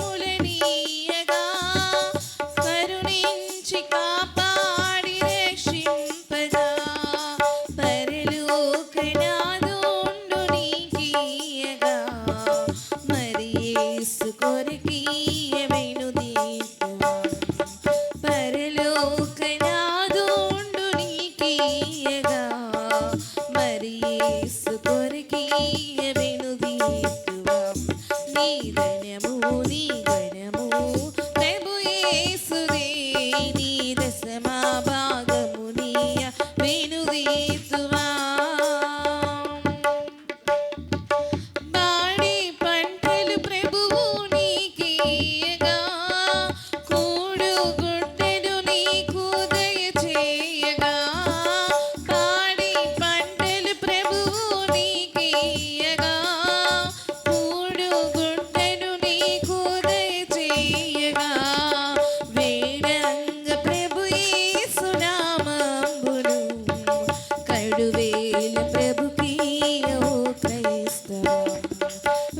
కరుణించి కాపాడి రక్షింపగా పరలోకనాదుండు నీకీయగా మరి యేసు కొరకీయమెను దీతువా పరలోకనాదుండు నీకీయగా మరి యేసు కొరకీయమెను దీతువా నీ ధన్యము నీ గణము ప్రభు యేసుదే నీ దశమా భాగమునియ వినుదీతువా పాడి పంటలు ప్రభువు నీకీయగా కూడు గుడ్డలు నీకు దయచేయగా పాడి పంటలు ప్రభువు నీకీయగా కూడు గుడ్డలు నీకు దయచేయగా వేడంగ ప్రభు యేసు నామమును కడువేల ప్రభుకీయో క్రైస్తవ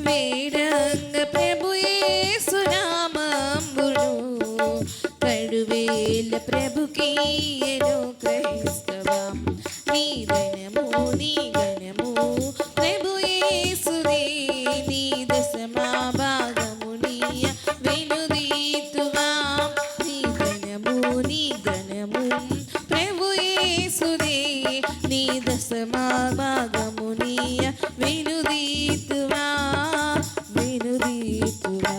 వేడంగ ప్రభు యేసు నామమును కడువేల ప్రభుకీయో క్రైస్తవ నీ ధనము నీ గణము ప్రభు యేసుదే నీ దశమా భాగమునియ వినుదీతువా నీ ధనము నీ గణము ప్రభు యేసుదే నీ దశమా భాగమునియ వినుదీతువా వినుదీతువా.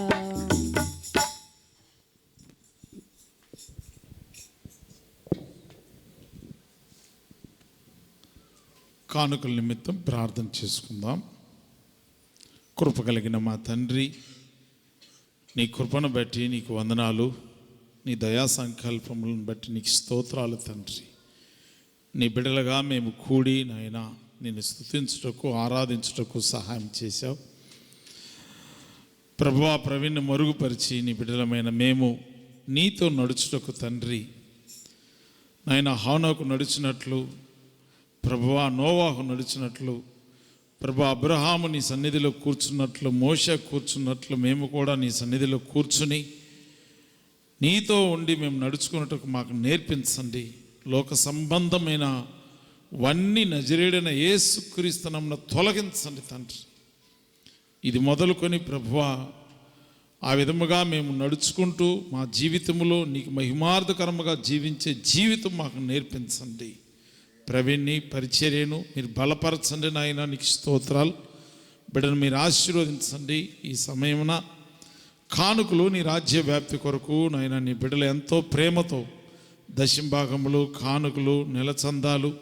కానుకల నిమిత్తం ప్రార్థన చేసుకుందాం. కృప కలిగిన మా తండ్రి, నీ కృపను బట్టి నీకు వందనాలు, నీ దయా సంకల్పములను బట్టి నీకు స్తోత్రాలు తండ్రి. నీ బిడ్డలుగా మేము కూడి నాయనా నిన్ను స్తుతించుటకు ఆరాధించుటకు సహాయం చేశావు ప్రభువా. ప్రవీణ్ మరుగుపరిచి నీ బిడ్డలమైన మేము నీతో నడుచుటకు తండ్రి నాయన హానోకు నడిచినట్లు ప్రభువా, నోవాహు నడిచినట్లు ప్రభువా, అబ్రహాము నీ సన్నిధిలో కూర్చున్నట్లు, మోషే కూర్చున్నట్లు మేము కూడా నీ సన్నిధిలో కూర్చుని నీతో ఉండి మేము నడుచుకున్నట్టుకు మాకు నేర్పించండి. లోక సంబంధమైన వన్నీ నజరేడైన యేసుక్రీస్తునామమున తొలగించండి తండ్రి. ఇది మొదలుకొని ప్రభువా ఆ విధముగా మేము నడుచుకుంటూ మా జీవితంలో నీకు మహిమార్థకరముగా జీవించే జీవితం మాకు నేర్పించండి. ప్రవీణ్ని పరిచర్యను మీరు బలపరచండి నాయన, నీకు స్తోత్రాలు. బిడ్డను మీరు ఆశీర్వదించండి. ఈ సమయమున కానుకలు నీ రాజ్య వ్యాప్తి కొరకు నాయన నీ బిడ్డలు ఎంతో ప్రేమతో దశంభాగములు, కానుకలు, నెలచందాలు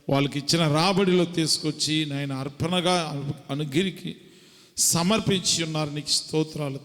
వాళ్ళకి ఇచ్చిన రాబడిలో తీసుకొచ్చి నాయన అర్పణగా అనుగిరికి సమర్పించి ఉన్నారు. నీకు స్తోత్రాలు.